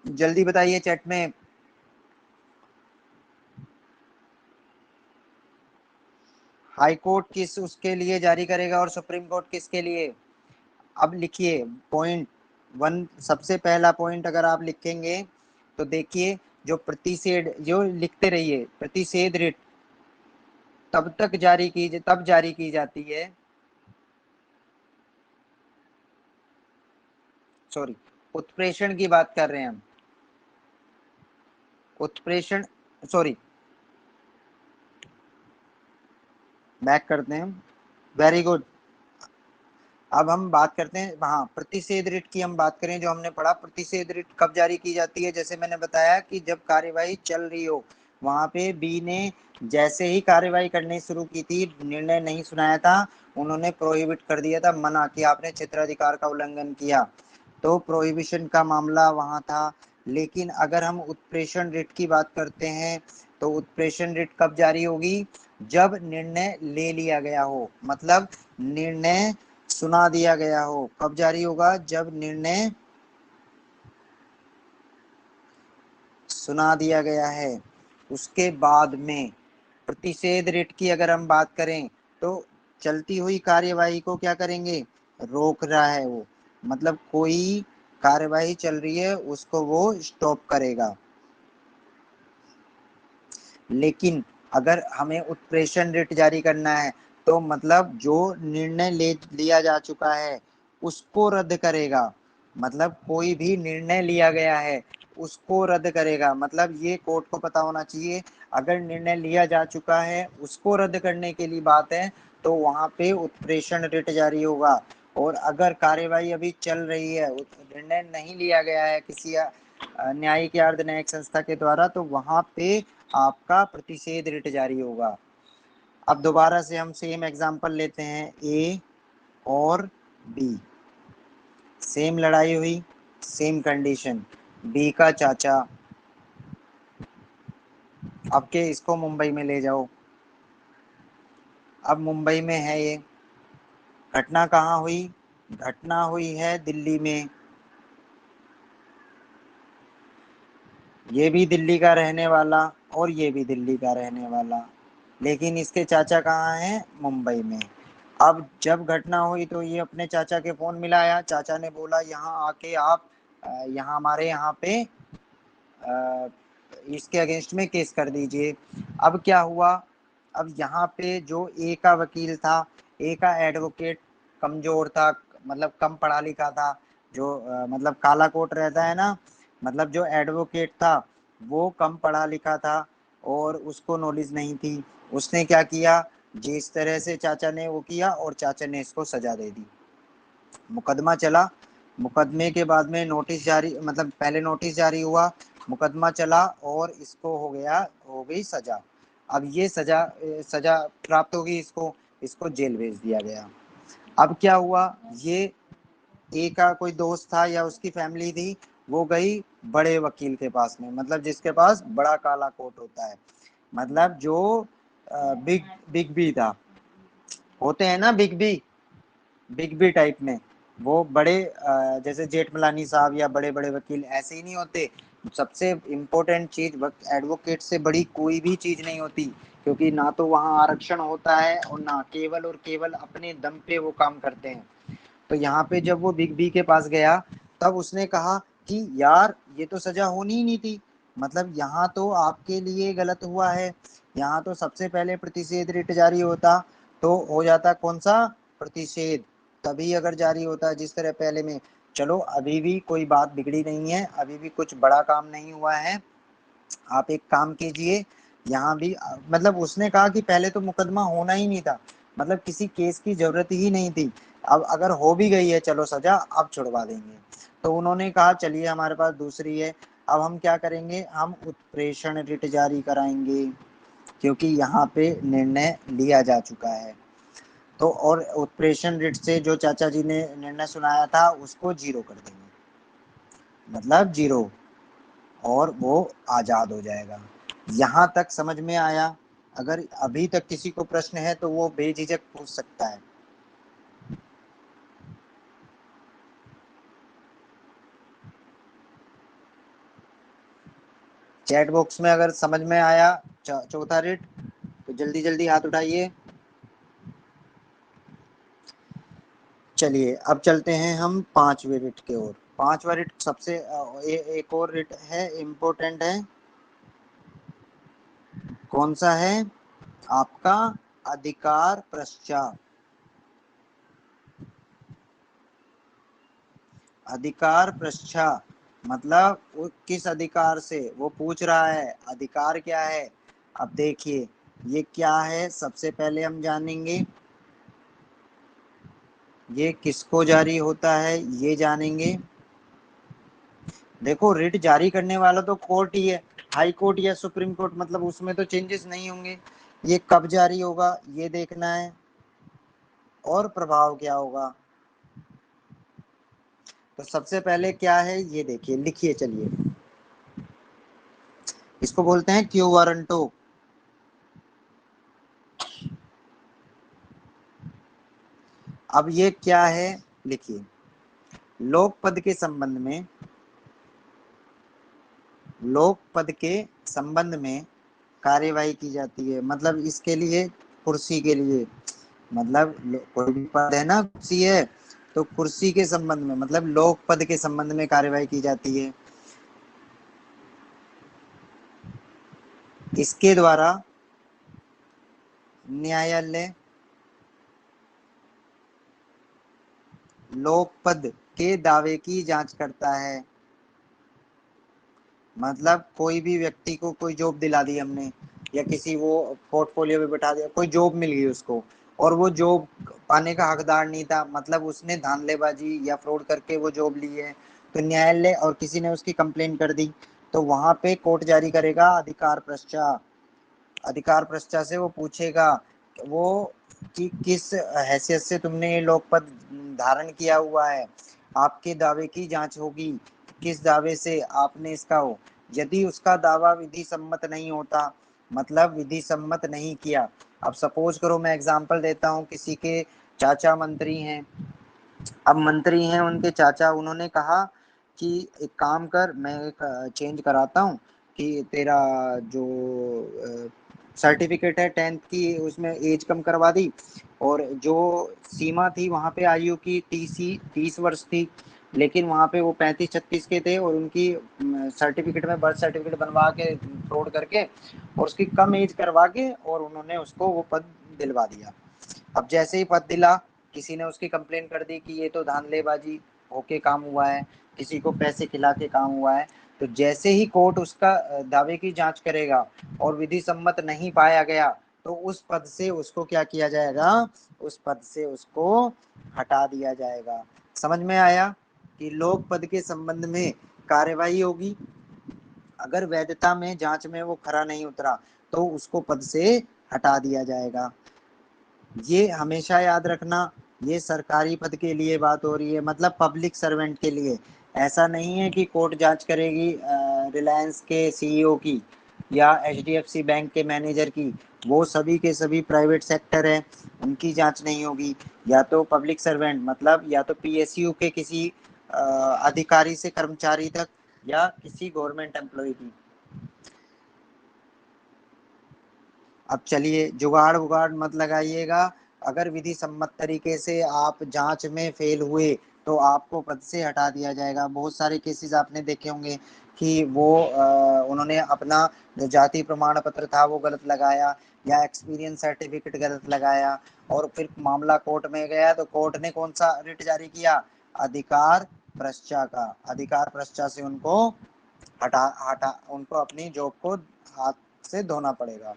जल्दी बताइए चैट में। हाई कोर्ट किस उसके लिए जारी करेगा और सुप्रीम कोर्ट किसके लिए। अब लिखिए पॉइंट, वन सबसे पहला पॉइंट अगर आप लिखेंगे तो देखिए, जो प्रतिषेध, जो लिखते रहिए, प्रतिषेध रिट तब जारी की जाती है, सॉरी, उत्प्रेषण की बात कर रहे हैं हम, उत्प्रेषण, सॉरी, बैक करते हैं, वेरी गुड। अब हम बात करते हैं, हाँ, प्रतिषेध रिट की हम बात करें, जो हमने पढ़ा, प्रतिषेध रिट कब जारी की जाती है, जैसे मैंने बताया कि जब कार्यवाही चल रही हो, वहां पे बी ने जैसे ही कार्यवाही करनी शुरू की थी, निर्णय नहीं सुनाया था, उन्होंने प्रोहिबिट कर दिया था, मना कि आपने क्षेत्राधिकार का उल्लंघन किया, तो प्रोहिबिशन का मामला वहां था। लेकिन अगर हम उत्प्रेषण रिट की बात करते हैं, तो उत्प्रेषण रिट कब जारी होगी, जब निर्णय ले लिया गया हो, मतलब निर्णय सुना दिया गया हो। कब जारी होगा, जब निर्णय सुना दिया गया है, उसके बाद में। प्रतिषेध रिट की अगर हम बात करें, तो चलती हुई कार्यवाही को क्या करेंगे, रोक रहा है वो, मतलब कोई कार्यवाही चल रही है उसको वो स्टॉप करेगा। लेकिन अगर हमें उत्प्रेषण रिट जारी करना है, तो मतलब जो निर्णय ले लिया जा चुका है उसको रद्द करेगा, मतलब कोई भी निर्णय लिया गया है उसको रद्द करेगा, मतलब ये कोर्ट को पता होना चाहिए। अगर निर्णय लिया जा चुका है उसको रद्द करने के लिए बात है, तो वहां पे उत्प्रेषण रिट जारी होगा। और अगर कार्यवाही अभी चल रही है, निर्णय नहीं लिया गया है किसी न्यायिक या अर्ध न्यायिक संस्था के द्वारा, तो वहां पे आपका प्रतिषेध रिट जारी होगा। अब दोबारा से हम सेम एग्जांपल लेते हैं, ए और बी, सेम लड़ाई हुई, सेम कंडीशन, बी का चाचा, अब के इसको मुंबई में ले जाओ, अब मुंबई में है ये, घटना कहाँ हुई, घटना हुई है दिल्ली में, ये भी दिल्ली का रहने वाला और ये भी दिल्ली का रहने वाला, लेकिन इसके चाचा कहाँ हैं, मुंबई में। अब जब घटना हुई तो ये अपने चाचा के फोन मिलाया, चाचा ने बोला यहाँ आके आप यहाँ हमारे यहाँ पे इसके अगेंस्ट में केस कर दीजिए। अब क्या हुआ, अब यहाँ पे जो ए का वकील था, ए का एडवोकेट कमजोर था, मतलब कम पढ़ा लिखा था, जो मतलब काला कोट रहता है ना, मतलब जो एडवोकेट था वो कम पढ़ा लिखा था और उसको नॉलेज नहीं थी। उसने क्या किया, जिस तरह से चाचा ने वो किया, और चाचा ने इसको सजा दे दी, मुकदमा चला, मुकदमे के बाद में नोटिस जारी, मतलब पहले नोटिस जारी हुआ, मुकदमा चला और इसको हो गई सजा। अब ये सजा प्राप्त होगी इसको, इसको जेल भेज दिया गया। अब क्या हुआ, ये ए का कोई दोस्त था या उसकी फैमिली थी, वो गई बड़े वकील के पास में, मतलब जिसके पास बड़ा काला कोट होता है, मतलब जो बिग बिग बी था, होते हैं ना big B, big B type में, वो बड़े जैसे जेठमलानी साहब या बड़े बड़े वकील ऐसे ही नहीं होते। सबसे इम्पोर्टेंट चीज, एडवोकेट से बड़ी कोई भी चीज नहीं होती, क्योंकि ना तो वहाँ आरक्षण होता है और ना केवल और केवल अपने दम पे वो काम करते हैं। तो यहाँ पे जब वो बिग बी के पास गया, तब उसने कहा कि यार ये तो सजा होनी ही नहीं थी, मतलब यहाँ तो आपके लिए गलत हुआ है, यहाँ तो सबसे पहले प्रतिषेध रिट जारी होता, तो हो जाता कौन सा, प्रतिषेध, तभी अगर जारी होता है जिस तरह पहले में। चलो अभी भी कोई बात बिगड़ी नहीं है, अभी भी कुछ बड़ा काम नहीं हुआ है, आप एक काम कीजिए, यहाँ भी मतलब उसने कहा कि पहले तो मुकदमा होना ही नहीं था, मतलब किसी केस की जरूरत ही नहीं थी, अब अगर हो भी गई है चलो सजा, अब छुड़वा देंगे। तो उन्होंने कहा चलिए हमारे पास दूसरी है, अब हम क्या करेंगे, हम उत्प्रेषण रिट जारी कराएंगे, क्योंकि यहाँ पे निर्णय लिया जा चुका है। तो और उत्प्रेषण रिट से जो चाचा जी ने निर्णय सुनाया था उसको जीरो कर देंगे, मतलब जीरो, और वो आजाद हो जाएगा। यहाँ तक समझ में आया? अगर अभी तक किसी को प्रश्न है तो वो बेझिझक पूछ सकता है। चैट बॉक्स में अगर समझ में आया चौथा रिट, तो जल्दी जल्दी हाथ उठाइए। चलिए अब चलते हैं हम पांचवें रिट के ओर। पांचवा रिट सबसे एक और रिट है इम्पोर्टेंट है, कौन सा है आपका अधिकार पश्चात। अधिकार पश्चात मतलब वो किस अधिकार से वो पूछ रहा है, अधिकार क्या है। अब देखिए ये क्या है, सबसे पहले हम जानेंगे ये किसको जारी होता है, ये जानेंगे। देखो रिट जारी करने वाला तो कोर्ट ही है, हाई कोर्ट या सुप्रीम कोर्ट, मतलब उसमें तो चेंजेस नहीं होंगे। ये कब जारी होगा ये देखना है, और प्रभाव क्या होगा। तो सबसे पहले क्या है ये देखिए, लिखिए चलिए, इसको बोलते हैं क्यू वारंटो। अब ये क्या है लिखिए, लोक पद के संबंध में, लोक पद के संबंध में कार्यवाही की जाती है। मतलब इसके लिए कुर्सी के लिए, मतलब कोई भी पद है ना, कुर्सी है, तो कुर्सी के संबंध में मतलब लोक पद के संबंध में कार्यवाही की जाती है। इसके द्वारा न्यायालय लोक पद के दावे की जांच करता है। मतलब कोई भी व्यक्ति को कोई जॉब दिला दी हमने, या किसी वो पोर्टफोलियो में बैठा दिया, कोई जॉब मिल गई उसको, और वो जॉब पाने का हकदार नहीं था, मतलब उसने धांधलेबाजी या फ्रॉड करके वो जॉब ली है, तो न्यायालय और किसी ने उसकी कंप्लेंट कर दी, तो वहां पे कोर्ट जारी करेगा अधिकार पश्चात। अधिकार पश्चात से वो पूछेगा वो कि किस हैसियत से तुमने ये लोक पद धारण किया हुआ है, आपके दावे की जांच होगी, किस दावे से आपने इसका हो। यदि उसका दावा विधि सम्मत नहीं होता, मतलब विधि सम्मत नहीं किया। अब सपोज करो मैं एग्जांपल देता हूँ, किसी के चाचा मंत्री हैं, अब मंत्री हैं उनके चाचा, उन्होंने कहा कि एक काम कर, मैं एक चेंज कराता हूँ कि तेरा जो सर्टिफिकेट है 10th की, उसमें एज कम करवा दी, और जो सीमा थी वहां पे आयु की 30 वर्ष थी, लेकिन वहां पे वो 35-36 के थे, और उनकी सर्टिफिकेट में बर्थ सर्टिफिकेट बनवा के फ्रॉड करके और उसकी कम एज करवा के, और उन्होंने उसको वो पद दिलवा दिया। अब जैसे ही पद दिला, किसी ने उसकी कंप्लेन कर दी कि ये तो धांधलेबाजी होके काम हुआ है, किसी को पैसे खिला के काम हुआ है, तो जैसे ही कोर्ट उसका दावे की जांच करेगा और विधि सम्मत नहीं पाया गया, तो उस पद से उसको क्या किया जाएगा, उस पद से उसको हटा दिया जाएगा। समझ में आया कि लोक पद के संबंध में कार्यवाही होगी, अगर वैधता में जांच में वो खरा नहीं उतरा तो उसको पद से हटा दिया जाएगा। ये हमेशा याद रखना, ये सरकारी पद के लिए बात हो रही है, मतलब पब्लिक सर्वेंट के लिए। ऐसा नहीं है कि कोर्ट जांच करेगी रिलायंस के सीईओ की या एचडीएफसी बैंक के मैनेजर की, वो सभी के सभी प्राइवेट सेक्टर है, उनकी जांच नहीं होगी। या तो पब्लिक सर्वेंट मतलब या तो पीएसयू के किसी अधिकारी से कर्मचारी तक, या किसी गवर्नमेंट एम्प्लॉय की। अब चलिए जुगाड़ उगाड़ मत लगाइएगा, अगर विधि सम्मत तरीके से आप जांच में फेल हुए तो आपको पद से हटा दिया जाएगा। बहुत सारे केसेस आपने देखे होंगे कि वो उन्होंने अपना जो जाति प्रमाण पत्र था वो गलत लगाया, या एक्सपीरियंस सर्टिफिकेट गलत लगाया, और फिर मामला कोर्ट में गया तो कोर्ट ने कौन सा रिट जारी किया, अधिकार पश्चात का। अधिकार पश्चात से उनको हटा हटा उनको अपनी जॉब को हाथ से धोना पड़ेगा।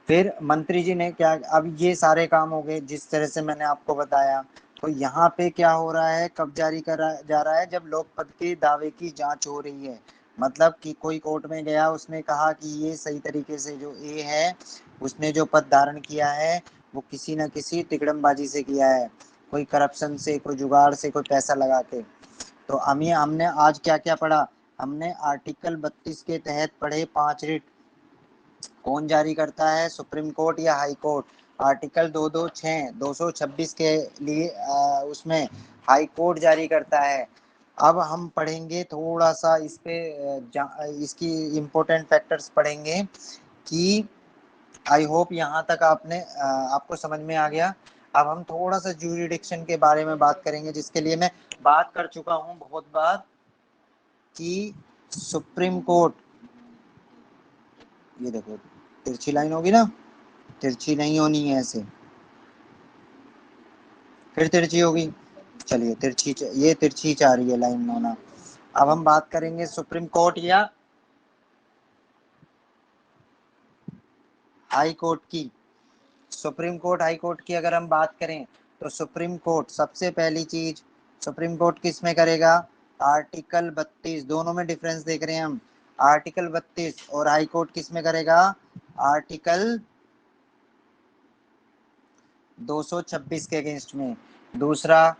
फिर मंत्री जी ने क्या, अब ये सारे काम हो गए जिस तरह से मैंने आपको बताया। तो यहाँ पे क्या हो रहा है, कब जारी करा जा रहा है, जब लोक पद के दावे की जांच हो रही है। मतलब कि कोई कोर्ट में गया, उसने कहा कि ये सही तरीके से जो ए है उसने जो पद धारण किया है वो किसी न किसी तिकड़मबाजी से किया है, कोई करप्शन से, कोई जुगाड़ से, कोई पैसा लगा के। तो हमने आज क्या क्या पढ़ा, हमने आर्टिकल 32 के तहत पढ़े 5 रिट। कौन जारी करता है, सुप्रीम कोर्ट या हाई कोर्ट। आर्टिकल 226 226 के लिए उसमें हाई कोर्ट जारी करता है। अब हम पढ़ेंगे थोड़ा सा इस पे इसकी इम्पोर्टेंट फैक्टर्स पढ़ेंगे कि आई होप यहाँ तक आपको समझ में आ गया। अब हम थोड़ा सा ज्यूरिडिक्शन के बारे में बात करेंगे, जिसके लिए मैं बात कर चुका हूं बहुत बार कि सुप्रीम कोर्ट, ये देखो तिरछी लाइन होगी ना, तिरछी नहीं होनी है ऐसे, फिर तिरछी होगी, चलिए तिरछी, ये तिरछी चाह रही है लाइन होना। अब हम बात करेंगे सुप्रीम कोर्ट या हाई कोर्ट की। सुप्रीम कोर्ट हाई कोर्ट की अगर हम बात करें तो सुप्रीम कोर्ट सबसे पहली चीज, सुप्रीम कोर्ट किस में करेगा, आर्टिकल 32, दोनों में डिफरेंस देख रहे हैं हम, आर्टिकल 32, और हाई कोर्ट किस में करेगा, आर्टिकल 226 के अगेंस्ट में। दूसरा,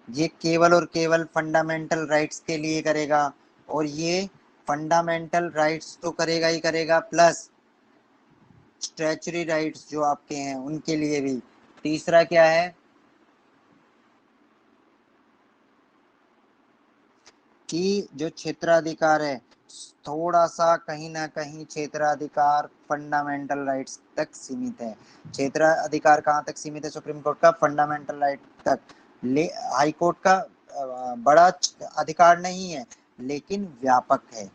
ये केवल और केवल फंडामेंटल राइट्स के लिए करेगा, और ये फंडामेंटल राइट्स तो करेगा ही करेगा, प्लस स्टैच्यूटरी राइट्स जो आपके हैं उनके लिए भी। तीसरा क्या है कि जो क्षेत्राधिकार है, थोड़ा सा कहीं ना कहीं क्षेत्राधिकार फंडामेंटल राइट्स तक सीमित है। क्षेत्राधिकार कहाँ तक सीमित है सुप्रीम कोर्ट का, फंडामेंटल राइट तक। हाई कोर्ट का बड़ा अधिकार नहीं है लेकिन व्यापक है।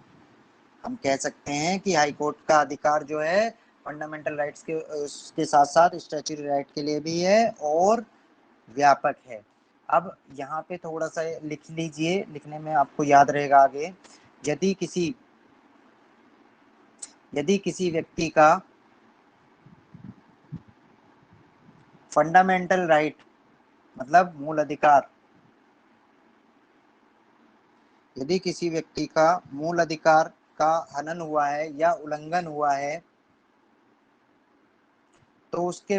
हम कह सकते हैं कि हाई कोर्ट का अधिकार जो है फंडामेंटल राइट्स के उसके साथ साथ स्टैच्यूटरी राइट के लिए भी है और व्यापक है। अब यहाँ पे थोड़ा सा लिख लीजिए, लिखने में आपको याद रहेगा आगे। यदि किसी व्यक्ति का फंडामेंटल राइट मतलब मूल अधिकार, यदि किसी व्यक्ति का मूल अधिकार का हनन हुआ है या उल्लंघन हुआ है तो उसके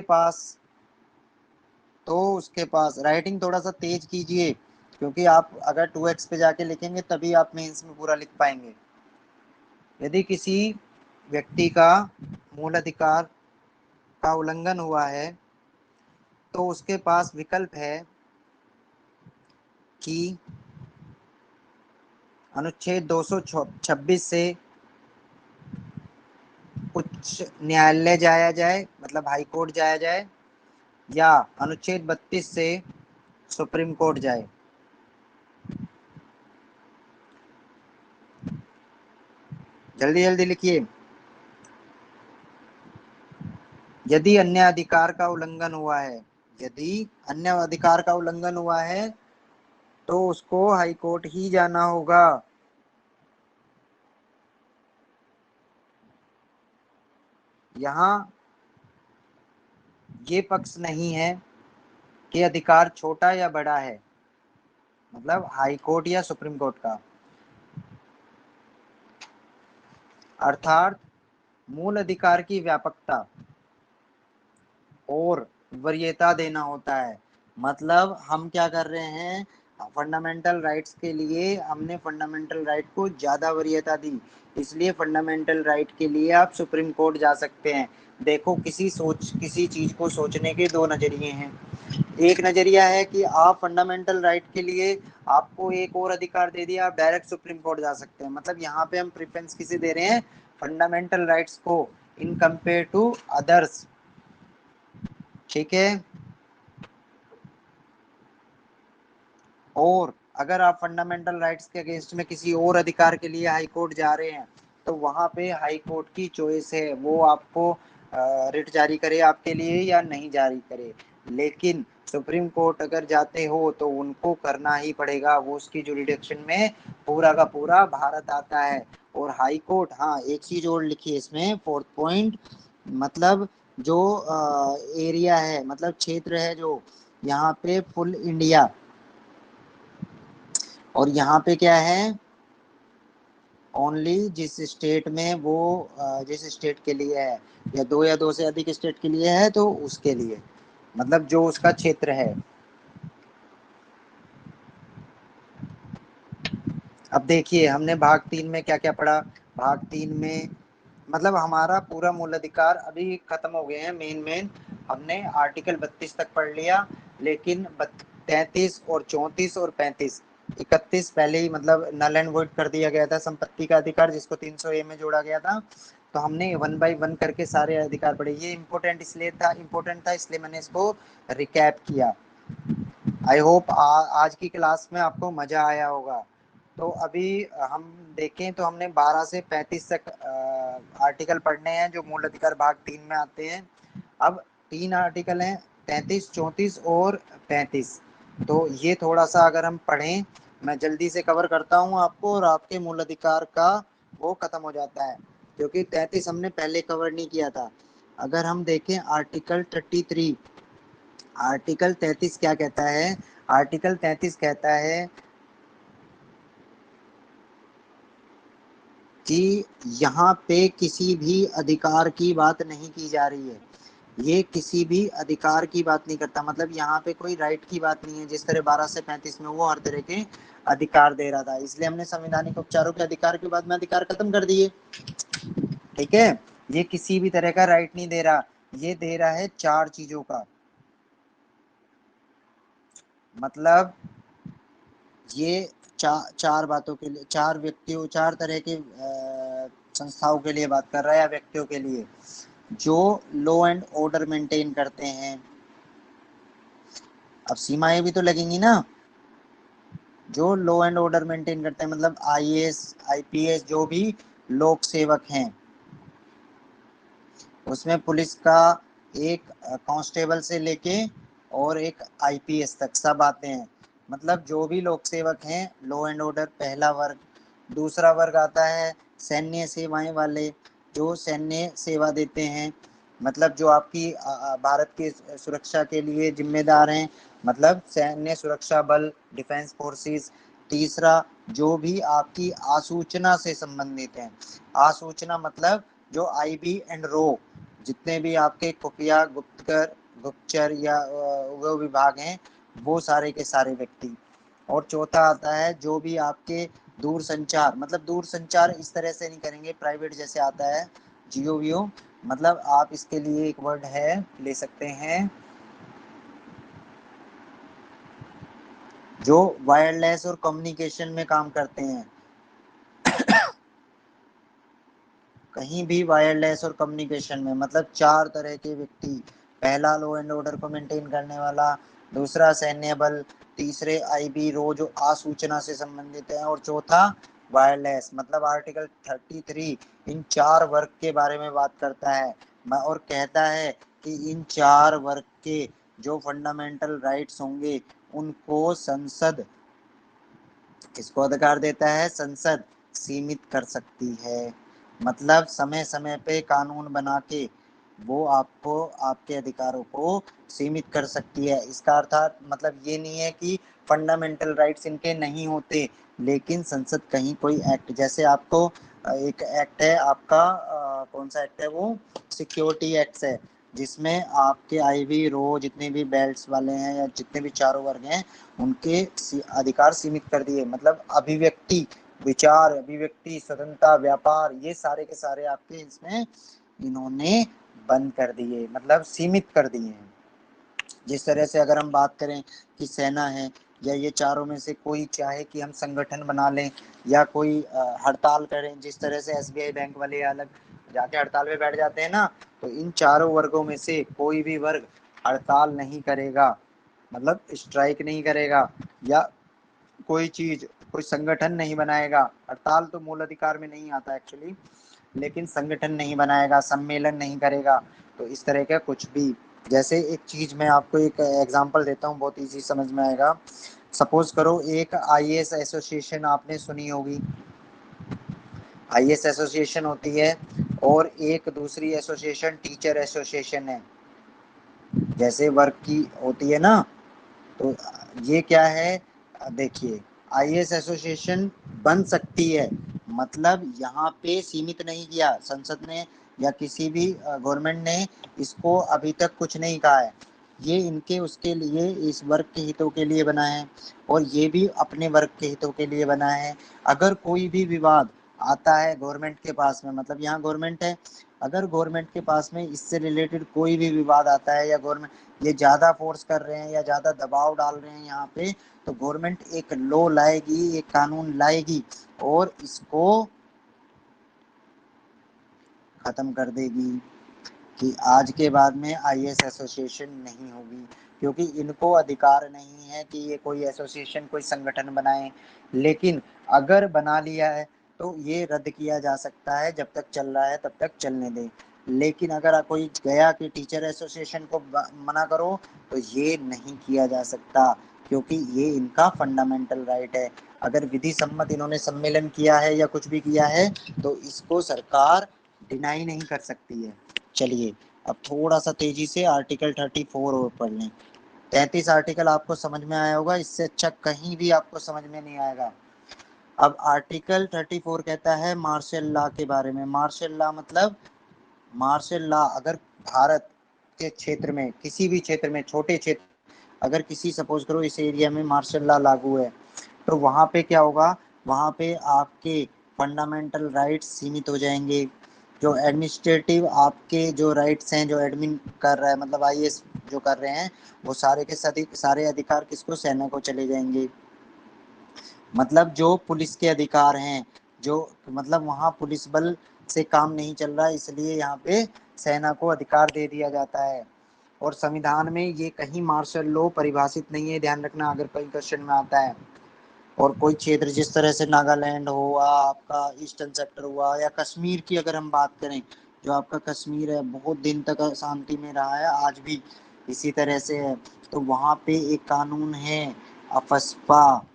पास राइटिंग थोड़ा सा तेज कीजिए, क्योंकि आप अगर 2x पे जाके लिखेंगे तभी आप मेंस में पूरा लिख पाएंगे। यदि किसी व्यक्ति का मूल अधिकार का उल्लंघन हुआ है तो उसके पास विकल्प है कि अनुच्छेद 226 से उच्च न्यायालय जाया जाए, मतलब हाई कोर्ट जाया जाए, या अनुच्छेद 32 से सुप्रीम कोर्ट जाए। जल्दी जल्दी लिखिए। यदि अन्य अधिकार का उल्लंघन हुआ है, यदि अन्य अधिकार का उल्लंघन हुआ है तो उसको हाई कोर्ट ही जाना होगा। यहाँ ये पक्ष नहीं है कि अधिकार छोटा या बड़ा है, मतलब हाई कोर्ट या सुप्रीम कोर्ट का, अर्थात मूल अधिकार की व्यापकता और वरीयता देना होता है। मतलब हम क्या कर रहे हैं, फंडामेंटल राइट्स के लिए हमने फंडामेंटल राइट को ज्यादा वरीयता दी, इसलिए फंडामेंटल राइट के लिए आप सुप्रीम कोर्ट जा सकते हैं। देखो किसी चीज को सोचने के दो नजरिए हैं। एक नजरिया है कि आप फंडामेंटल राइट के लिए आपको एक और अधिकार दे दिया, आप डायरेक्ट सुप्रीम कोर्ट जा सकते हैं। मतलब यहाँ पे हम प्रेफरेंस किसे दे रहे हैं, फंडामेंटल राइट्स को इन कंपेयर टू अदर्स। ठीक है। और अगर आप फंडामेंटल राइट्स के अगेंस्ट में किसी और अधिकार के लिए हाई कोर्ट जा रहे हैं तो वहां पे हाई कोर्ट की चॉइस है, वो आपको रिट जारी करे आपके लिए या नहीं जारी करे। लेकिन सुप्रीम कोर्ट अगर जाते हो तो उनको करना ही पड़ेगा, वो उसकी जुरिडिक्शन में पूरा का पूरा भारत आता है। और हाई कोर्ट, हाँ एक चीज और लिखिए इसमें, फोर्थ पॉइंट, मतलब जो एरिया है, मतलब क्षेत्र है जो यहाँ पे फुल इंडिया, और यहाँ पे क्या है, ओनली जिस स्टेट में वो जिस स्टेट के लिए है, या दो से अधिक स्टेट के लिए है तो उसके लिए, मतलब जो उसका क्षेत्र है। अब देखिए हमने भाग 3 में क्या क्या पढ़ा। भाग 3 में मतलब हमारा पूरा मूल अधिकार अभी खत्म हो गए हैं, मेन हमने आर्टिकल 32 तक पढ़ लिया, लेकिन 33 और 34 और 35, 31 पहले ही मतलब नल एंड वॉइड कर दिया गया था, संपत्ति का अधिकार जिसको 300A में जोड़ा गया था। तो हमने 1 बाय 1 करके सारे अधिकार पढ़े। ये इम्पोर्टेंट था इसलिए मैंने इसको रिकैप किया। आई होप आज की क्लास में आपको मजा आया होगा। तो अभी हम देखें तो हमने 12 से 35 तक आर्टिकल पढ़ने हैं जो मूल अधिकार भाग 3 में आते हैं। अब 3 आर्टिकल हैं, 33, 34 और 35। तो ये थोड़ा सा अगर हम पढ़ें, मैं जल्दी से कवर करता हूँ आपको, और आपके मूल अधिकार का वो खत्म हो जाता है, क्योंकि 33 हमने पहले कवर नहीं किया था। अगर हम देखें आर्टिकल 33, आर्टिकल 33 क्या कहता है? आर्टिकल 33 कहता है कि यहाँ पे किसी भी अधिकार की बात नहीं की जा रही है। ये किसी भी अधिकार की बात नहीं करता, मतलब यहाँ पे कोई राइट की बात नहीं है। जिस तरह 12 से 35 में वो हर तरह के अधिकार दे रहा था, इसलिए हमने संवैधानिक उपचारों के अधिकार के बाद में अधिकार खत्म कर दिए। ठीक है, ये किसी भी तरह का राइट नहीं दे रहा, ये दे रहा है 4 चीजों का। मतलब ये चार बातों के लिए, 4 व्यक्तियों, 4 तरह के संस्थाओं के लिए बात कर रहा है, या व्यक्तियों के लिए जो लॉ एंड ऑर्डर मेंटेन करते हैं। अब सीमाएं भी तो लगेंगी ना। जो लॉ एंड ऑर्डर मेंटेन करते हैं, मतलब आईएएस, आईपीएस, जो भी लोक सेवक हैं, उसमें पुलिस का एक कांस्टेबल से लेके और एक आईपीएस तक सब आते हैं। मतलब जो भी लोक सेवक हैं, लॉ एंड ऑर्डर पहला वर्ग। दूसरा वर्ग आता है सैन्य सेवाएं वाले, जो सैन्य सेवा देते हैं, मतलब जो आपकी भारत की सुरक्षा के लिए जिम्मेदार हैं, मतलब सैन्य सुरक्षा बल, डिफेंस फोर्सेस। तीसरा, जो भी आपकी आसूचना से संबंधित हैं। आसूचना मतलब जो आईबी एंड रो, जितने भी आपके खुफिया, गुप्तकर, गुप्तचर या वो विभाग हैं, वो सारे के सारे व्यक्ति। और चौथा आता है जो भी आपके दूर संचार, मतलब दूर संचार इस तरह से नहीं करेंगे प्राइवेट जैसे आता है जियो वियो, मतलब आप इसके लिए एक वर्ड है ले सकते हैं, जो वायरलेस और कम्युनिकेशन में काम करते हैं। कहीं भी वायरलेस और कम्युनिकेशन में, मतलब 4 तरह के व्यक्ति। पहला लॉ एंड ऑर्डर को मेंटेन करने वाला, दूसरा सैन्य बल, तीसरे आईबी रो जो आसूचना से संबंधित है, और चौथा वायरलेस। मतलब आर्टिकल 33 इन 4 वर्ग के बारे में बात करता है, और कहता है कि इन 4 वर्ग के जो फंडामेंटल राइट्स होंगे उनको संसद किसको अधिकार देता है? संसद सीमित कर सकती है। मतलब समय समय पे कानून बना के वो आपको, आपके अधिकारों को सीमित कर सकती है। इसका अर्थ मतलब ये नहीं है कि फंडामेंटल राइट्स इनके नहीं होते, लेकिन संसद कहीं कोई एक्ट, जैसे आपको एक एक्ट है आपका, कौन सा एक्ट है वो? सिक्योरिटी एक्ट है, जिसमें आपके आईवी रो जितने भी बेल्ट्स वाले हैं या जितने भी चारों वर्ग हैं उनके अधिकार सीमित कर दिए। मतलब अभिव्यक्ति, विचार, अभिव्यक्ति स्वतंत्रता, व्यापार, ये सारे के सारे आपके इसमें इन्होंने बंद कर दिए, मतलब सीमित कर दिए हैं। जिस तरह से अगर हम बात करें कि सेना है, या ये चारों में से कोई चाहे कि हम संगठन बना लें या कोई हड़ताल करें, जिस तरह से एसबीआई बैंक वाले अलग जाके हड़ताल में बैठ जाते हैं ना, तो इन चारों वर्गों में से कोई भी वर्ग हड़ताल नहीं करेगा, मतलब स्ट्राइक नहीं करेगा, या कोई चीज, कोई संगठन नहीं बनाएगा। हड़ताल तो मूल अधिकार में नहीं आता एक्चुअली, लेकिन संगठन नहीं बनाएगा, सम्मेलन नहीं करेगा, तो इस तरह का कुछ भी। जैसे एक चीज मैं आपको एक एग्जांपल देता हूँ, बहुत इजी समझ में आएगा। सपोज करो एक आईएएस एसोसिएशन आपने सुनी होगी, आईएएस एसोसिएशन होती है, और एक दूसरी एसोसिएशन टीचर एसोसिएशन है, जैसे वर्क की होती है ना। तो ये क्या है, देखिए आईएएस एसोसिएशन बन सकती है, मतलब यहाँ पे सीमित नहीं किया संसद ने या किसी भी गवर्नमेंट ने, इसको अभी तक कुछ नहीं कहा है। ये इनके उसके लिए, इस वर्ग के हितों के लिए बना है, और ये भी अपने वर्ग के हितों के लिए बना है। अगर कोई भी विवाद आता है गवर्नमेंट के पास में, मतलब यहाँ गवर्नमेंट है, अगर गवर्नमेंट के पास में इससे रिलेटेड कोई भी विवाद आता है, या गवर्नमेंट ये ज़्यादा फोर्स कर रहे हैं या ज़्यादा दबाव डाल रहे हैं यहाँ पे, तो गवर्नमेंट एक लॉ लाएगी, एक कानून लाएगी, और इसको खत्म कर देगी कि आज के बाद में आईएएस एसोसिएशन नहीं होगी, क्योंकि इनको अधिकार नहीं है कि ये कोई एसोसिएशन कोई संगठन बनाए। लेकिन अगर बना लिया है तो ये रद्द किया जा सकता है, जब तक चल रहा है तब तक चलने दें। लेकिन अगर कोई गया कि टीचर एसोसिएशन को मना करो तो ये नहीं किया जा सकता, क्योंकि ये इनका फंडामेंटल राइट है। अगर विधि सम्मत इन्होंने सम्मेलन किया है या कुछ भी किया है तो इसको सरकार डिनाई नहीं कर सकती है। चलिए अब थोड़ा सा तेजी से आर्टिकल 34 और पढ़ लें। 33 आर्टिकल आपको समझ में आया होगा, इससे अच्छा कहीं भी आपको समझ में नहीं आएगा। अब आर्टिकल 34 कहता है मार्शल लॉ के बारे में। मार्शल लॉ मतलब मार्शल लॉ अगर भारत के क्षेत्र में, किसी भी क्षेत्र में, छोटे क्षेत्र, अगर किसी सपोज करो इस एरिया में मार्शल लॉ लागू है तो वहाँ पे क्या होगा, वहाँ पे आपके फंडामेंटल राइट्स सीमित हो जाएंगे। जो एडमिनिस्ट्रेटिव आपके जो राइट्स हैं, जो एडमिन कर रहा है मतलब आईएएस जो कर रहे हैं, वो सारे के सारे अधिकार किसको, सेना को चले जाएंगे। मतलब जो पुलिस के अधिकार हैं, जो मतलब वहाँ पुलिस बल से काम नहीं चल रहा है, इसलिए यहाँ पे सेना को अधिकार दे दिया जाता है। और संविधान में ये कहीं मार्शल लॉ परिभाषित नहीं है, ध्यान रखना अगर कोई क्वेश्चन में आता है। और कोई क्षेत्र जिस तरह से नागालैंड हुआ, आपका ईस्टर्न सेक्टर हुआ, या कश्मीर की अगर हम बात करें, जो आपका कश्मीर है बहुत दिन तक शांति में रहा है, आज भी इसी तरह से है, तो वहाँ पे एक कानून है अफस्पा,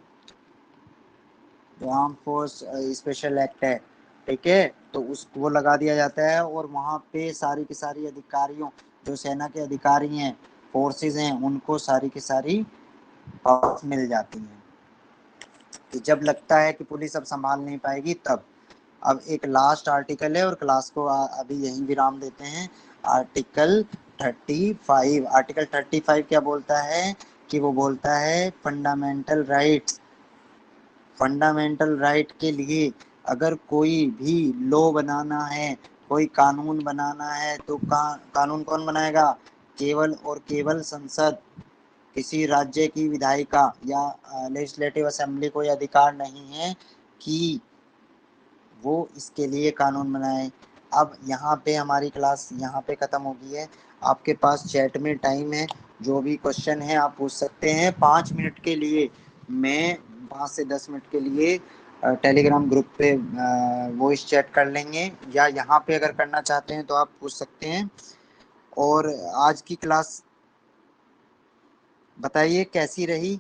जो आर्म फोर्स स्पेशल एक्ट है, ठीक है, तो उस वो लगा दिया जाता है। और वहाँ पे सारी की सारी अधिकारियों, जो सेना के अधिकारी हैं, फोर्सेस हैं, उनको सारी की सारी पावर्स मिल जाती हैं कि जब लगता है कि पुलिस अब संभाल नहीं पाएगी तब। अब एक लास्ट आर्टिकल है और क्लास को अभी यहीं विराम देते हैं। आर्टिकल 35। आर्टिकल 35 क्या बोलता है कि वो बोलता है फंडामेंटल राइट्स। फंडामेंटल राइट के लिए अगर कोई भी लॉ बनाना है, कोई कानून बनाना है तो कानून कौन बनाएगा, केवल और केवल संसद। किसी राज्य की विधायिका या लेजिस्लेटिव असेंबली को यह अधिकार नहीं है कि वो इसके लिए कानून बनाए। अब यहाँ पे हमारी क्लास यहाँ पे ख़त्म हो गई है। आपके पास चैट में टाइम है, जो भी क्वेश्चन है आप पूछ सकते हैं 5 मिनट के लिए। मैं 5 से 10 मिनट के लिए टेलीग्राम ग्रुप पे वॉइस चैट कर लेंगे, या यहाँ पे अगर करना चाहते हैं तो आप पूछ सकते हैं। और आज की क्लास बताइए कैसी रही,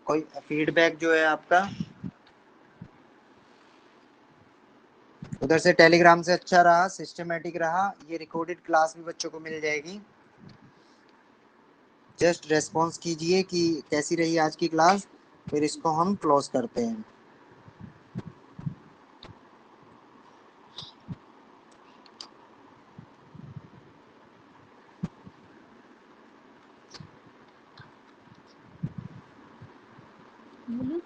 कोई फीडबैक जो है आपका उधर से टेलीग्राम से अच्छा रहा, सिस्टमेटिक रहा। ये रिकॉर्डेड क्लास भी बच्चों को मिल जाएगी। जस्ट रेस्पॉन्स कीजिए कि कैसी रही आज की क्लास, फिर इसको हम क्लोज करते हैं। बोलो।